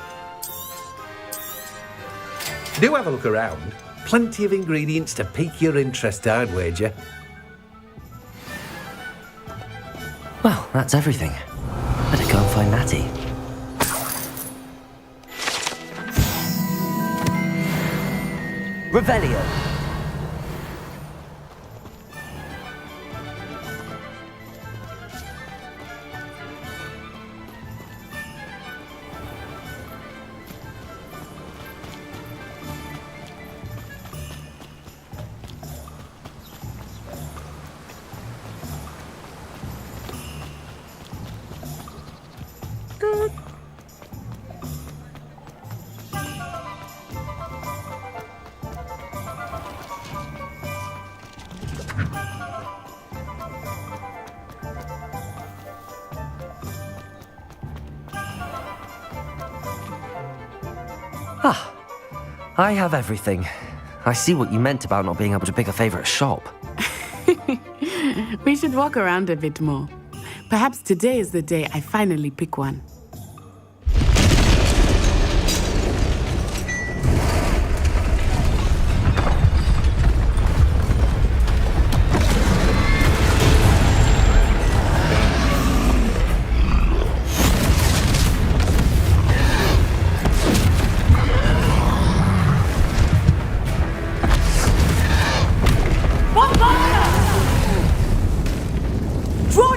Do have a look around. Plenty of ingredients to pique your interest, I'd wager. Well, that's everything. Better go and find Natty. Revelio. Ah, I have everything. I see what you meant about not being able to pick a favorite shop. We should walk around a bit more. Perhaps today is the day I finally pick one.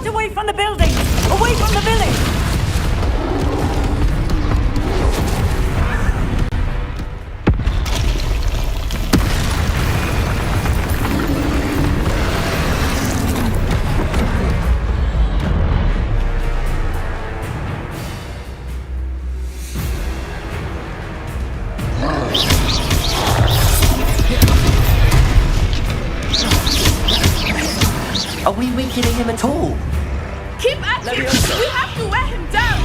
Get away from the building! Away from the village! Are we weakening him at all? Keep at him! We have to wear him down!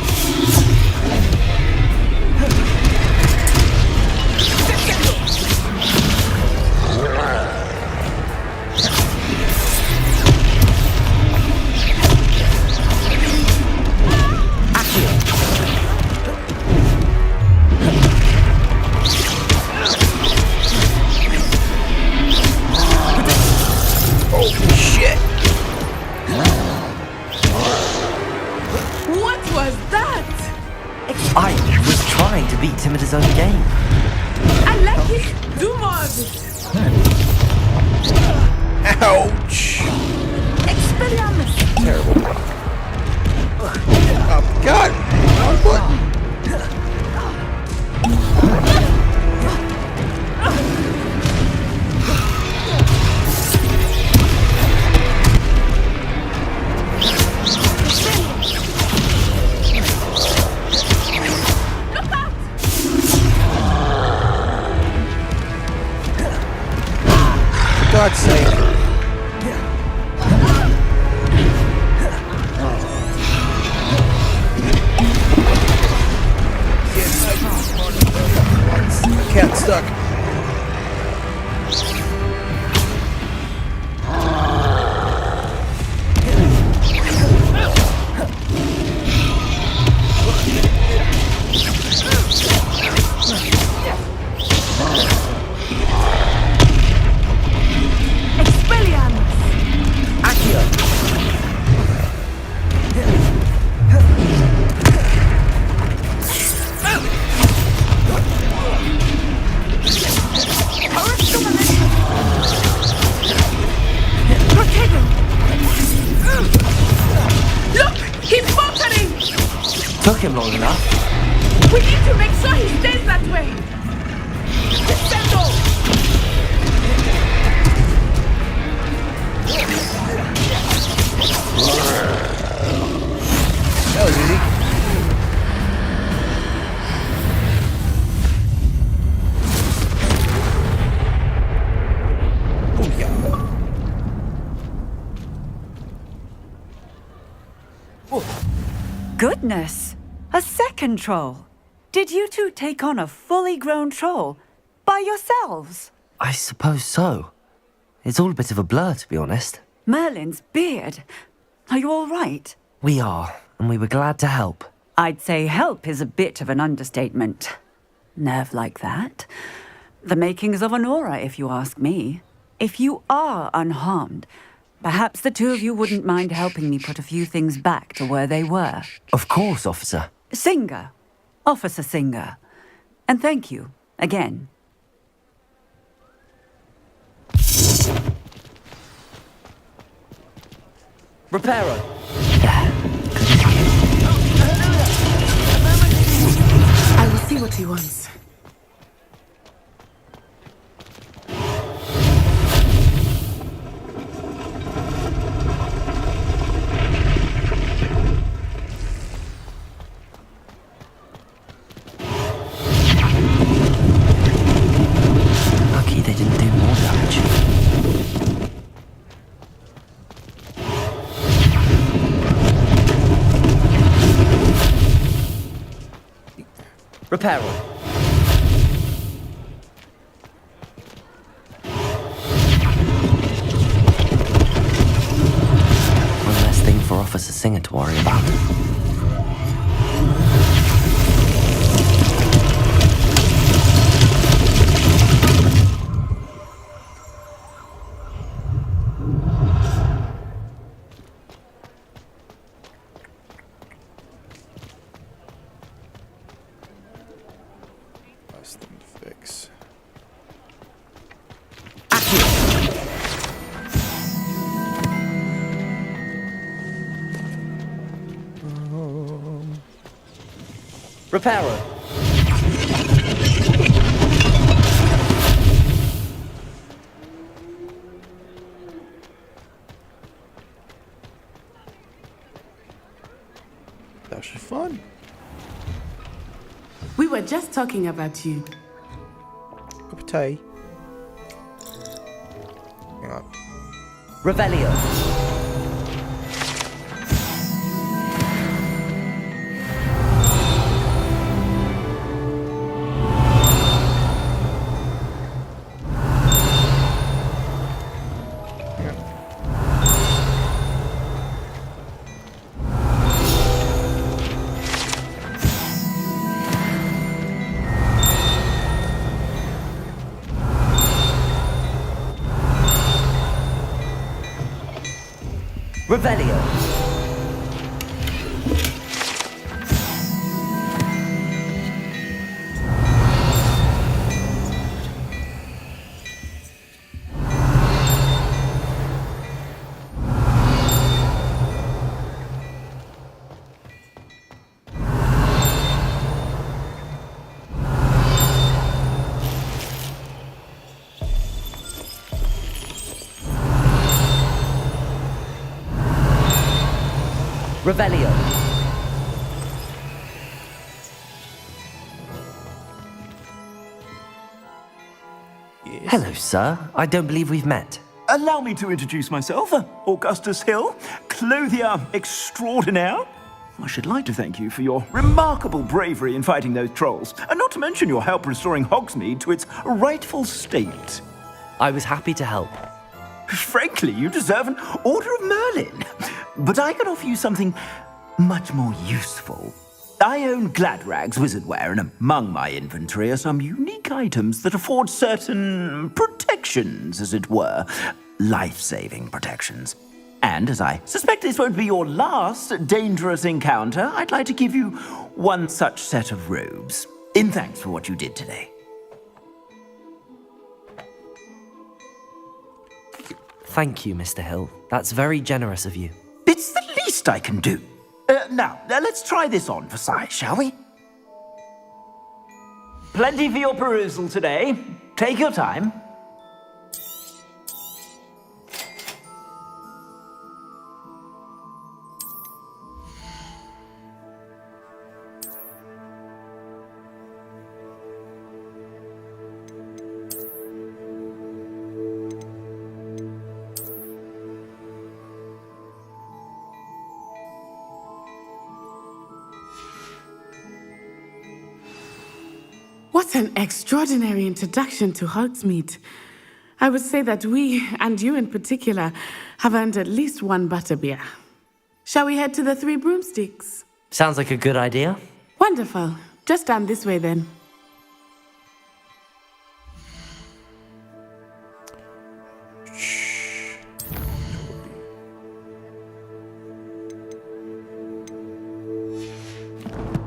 Oh, shit! What was that? I was trying to beat him at his own game. I like it. Do more of it. Ouch! Expelliarmus. Terrible. Oh, God! Wrong button! For God's sake. My cat's stuck. Took him long enough. We need to make sure he stays that way. Descendo! That was easy. Oh, yeah. Goodness! A second troll! Did you two take on a fully grown troll? By yourselves? I suppose so. It's all a bit of a blur, to be honest. Merlin's beard. Are you all right? We are, and we were glad to help. I'd say help is a bit of an understatement. Nerve like that. The makings of an aura, if you ask me. If you are unharmed, perhaps the two of you wouldn't mind helping me put a few things back to where they were. Of course, officer. Singer. Officer Singer. And thank you, again. Reparo. I will see what he wants. Lucky they didn't do more damage. Reparo. One less thing for Officer Singer to worry about. Last thing to fix. Reparo. That was just fun. We were just talking about you. Cup of tea. Hang on. Revelio. Revelio. Revelio. Yes. Hello, sir. I don't believe we've met. Allow me to introduce myself, Augustus Hill, clothier extraordinaire. I should like to thank you for your remarkable bravery in fighting those trolls, and not to mention your help restoring Hogsmeade to its rightful state. I was happy to help. Frankly, you deserve an Order of Merlin. But I can offer you something much more useful. I own Gladrag's wizardware, and among my inventory are some unique items that afford certain protections, as it were. Life-saving protections. And as I suspect this won't be your last dangerous encounter, I'd like to give you one such set of robes, in thanks for what you did today. Thank you, Mr. Hill. That's very generous of you. It's the least I can do. Now, let's try this on for size, shall we? Plenty for your perusal today. Take your time. What an extraordinary introduction to Hogsmeade. I would say that we, and you in particular, have earned at least one butterbeer. Shall we head to the Three Broomsticks? Sounds like a good idea. Wonderful. Just down this way then.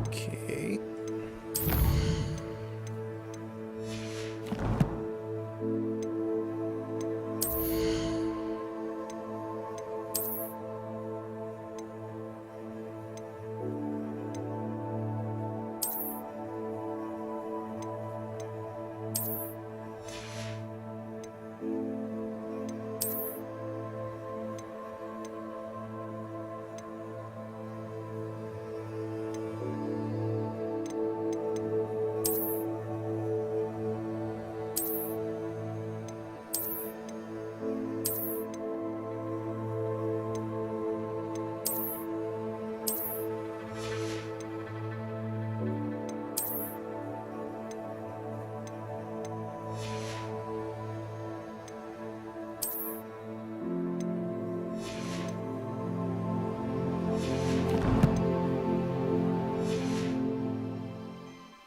Okay.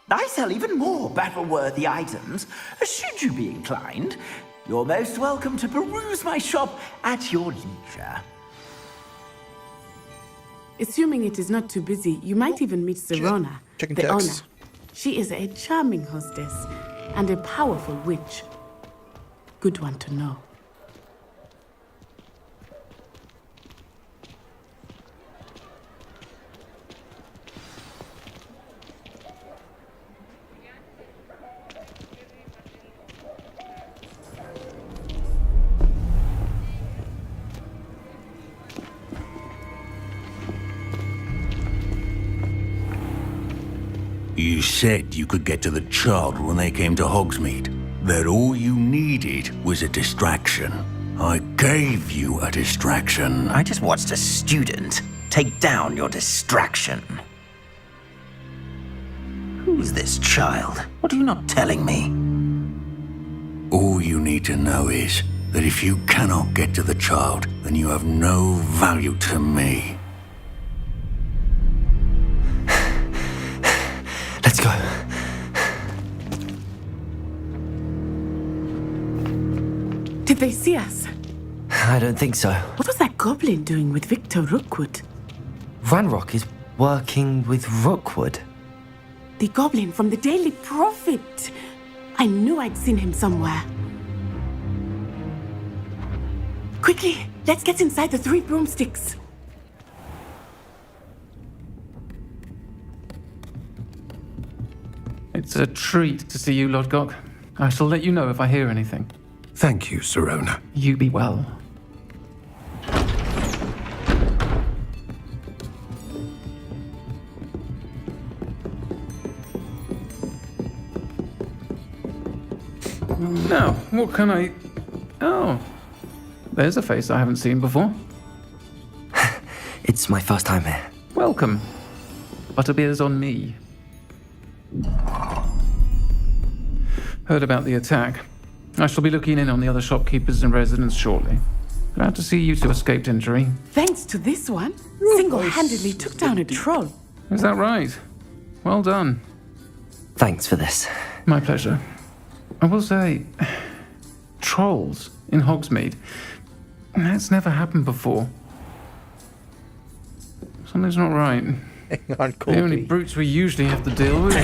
I sell even more battle-worthy items. Should you be inclined, you're most welcome to peruse my shop at your leisure. Assuming it is not too busy, you might even meet Serona, Checking the text. owner. She is a charming hostess and a powerful witch. Good one to know. You said you could get to the child when they came to Hogsmeade. That all you needed was a distraction. I gave you a distraction. I just watched a student take down your distraction. Who's this child? What are you not telling me? All you need to know is that if you cannot get to the child, then you have no value to me. Let's go. Did they see us? I don't think so. What was that goblin doing with Victor Rookwood? Ranrock is working with Rookwood. The goblin from the Daily Prophet. I knew I'd seen him somewhere. Quickly, let's get inside the 3 broomsticks. It's a treat to see you, Lodgok. I shall let you know if I hear anything. Thank you, Sirona. You be well. Now, what can I... Oh, there's a face I haven't seen before. It's my first time here. Welcome. Butterbeer's on me. Heard about the attack. I shall be looking in on the other shopkeepers and residents shortly. Glad to see you two escaped injury. Thanks to this one, single-handedly took down a troll. Is that right? Well done. Thanks for this. My pleasure. I will say, trolls in Hogsmeade. That's never happened before. Something's not right. Hang on, The only brutes we usually have to deal with.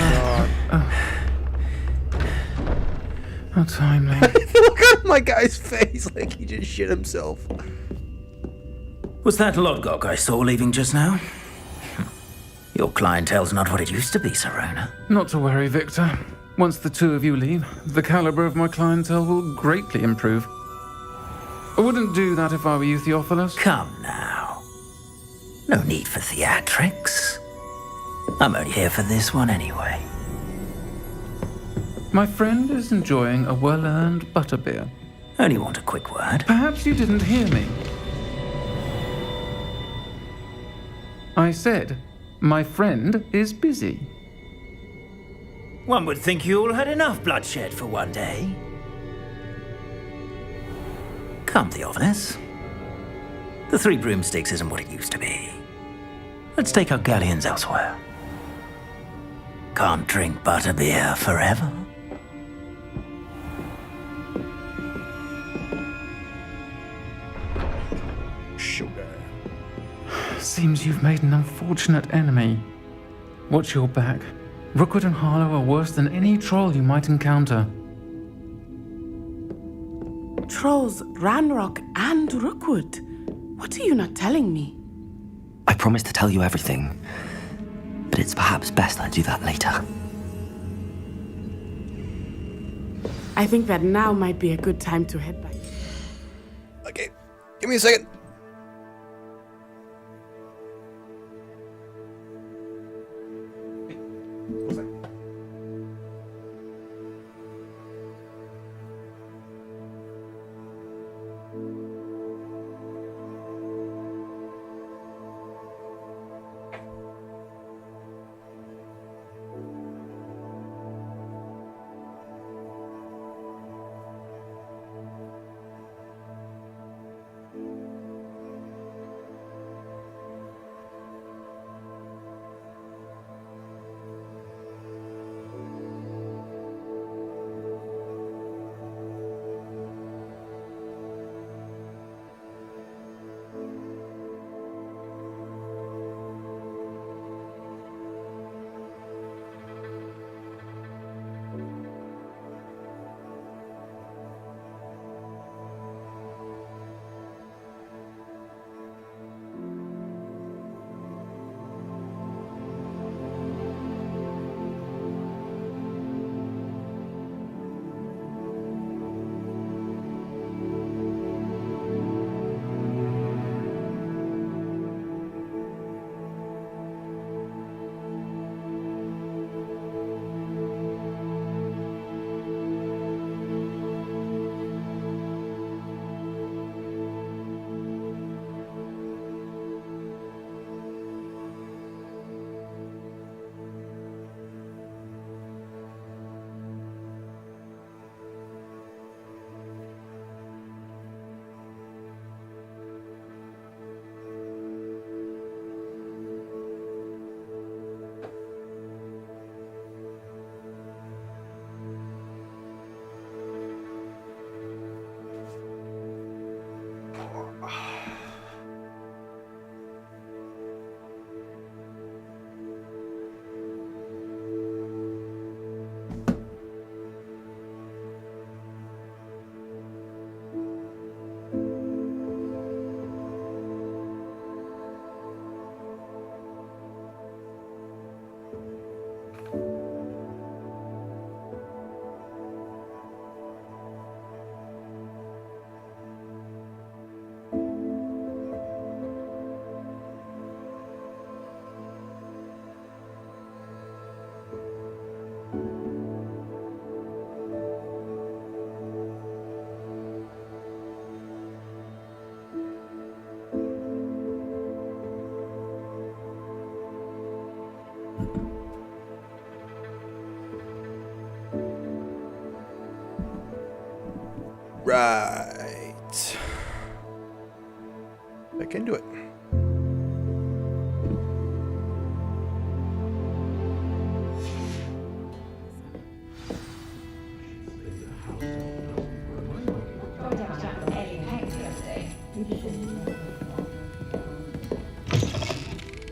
How timely. Look at my guy's face like he just shit himself. Was that Lodgok I saw leaving just now? Your clientele's not what it used to be, Sirona. Not to worry, Victor. Once the two of you leave, the caliber of my clientele will greatly improve. I wouldn't do that if I were you, Theophilus. Come now. No need for theatrics. I'm only here for this one anyway. My friend is enjoying a well-earned butterbeer. Only want a quick word. Perhaps you didn't hear me. I said, my friend is busy. One would think you all had enough bloodshed for one day. Come, Theophilus. The 3 broomsticks isn't what it used to be. Let's take our galleons elsewhere. Can't drink butterbeer forever. Sugar. Seems you've made an unfortunate enemy. Watch your back. Rookwood and Harlow are worse than any troll you might encounter. Trolls, Ranrock, and Rookwood. What are you not telling me? I promised to tell you everything, but it's perhaps best I do that later. I think that now might be a good time to head back. Okay, give me a second. Right. Back into it.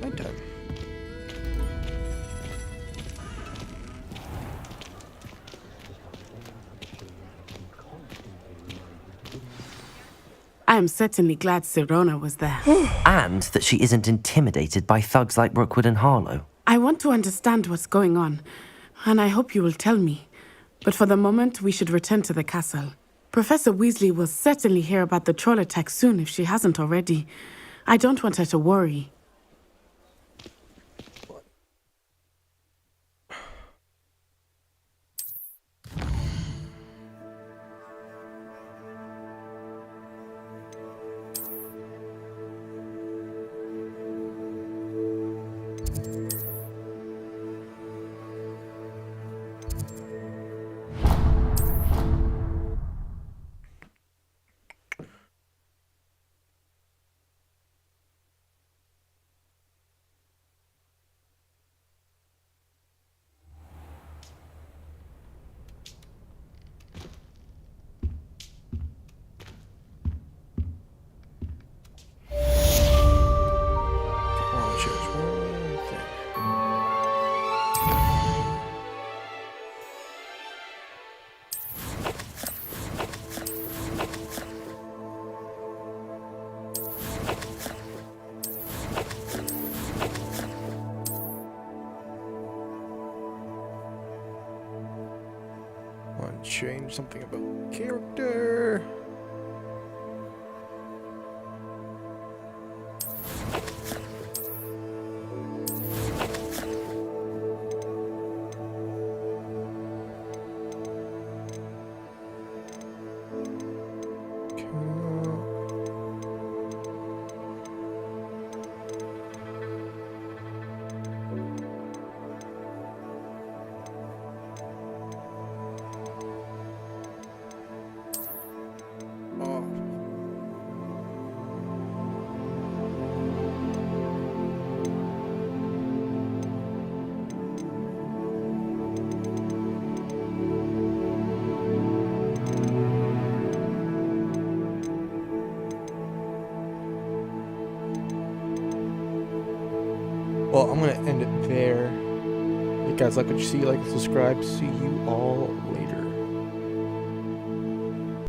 Nighttime. I am certainly glad Sirona was there. And that she isn't intimidated by thugs like Rookwood and Harlow. I want to understand what's going on, and I hope you will tell me. But for the moment, we should return to the castle. Professor Weasley will certainly hear about the troll attack soon if she hasn't already. I don't want her to worry. Change something about character. Well, I'm going to end it there. If you guys like what you see, like and subscribe. See you all later.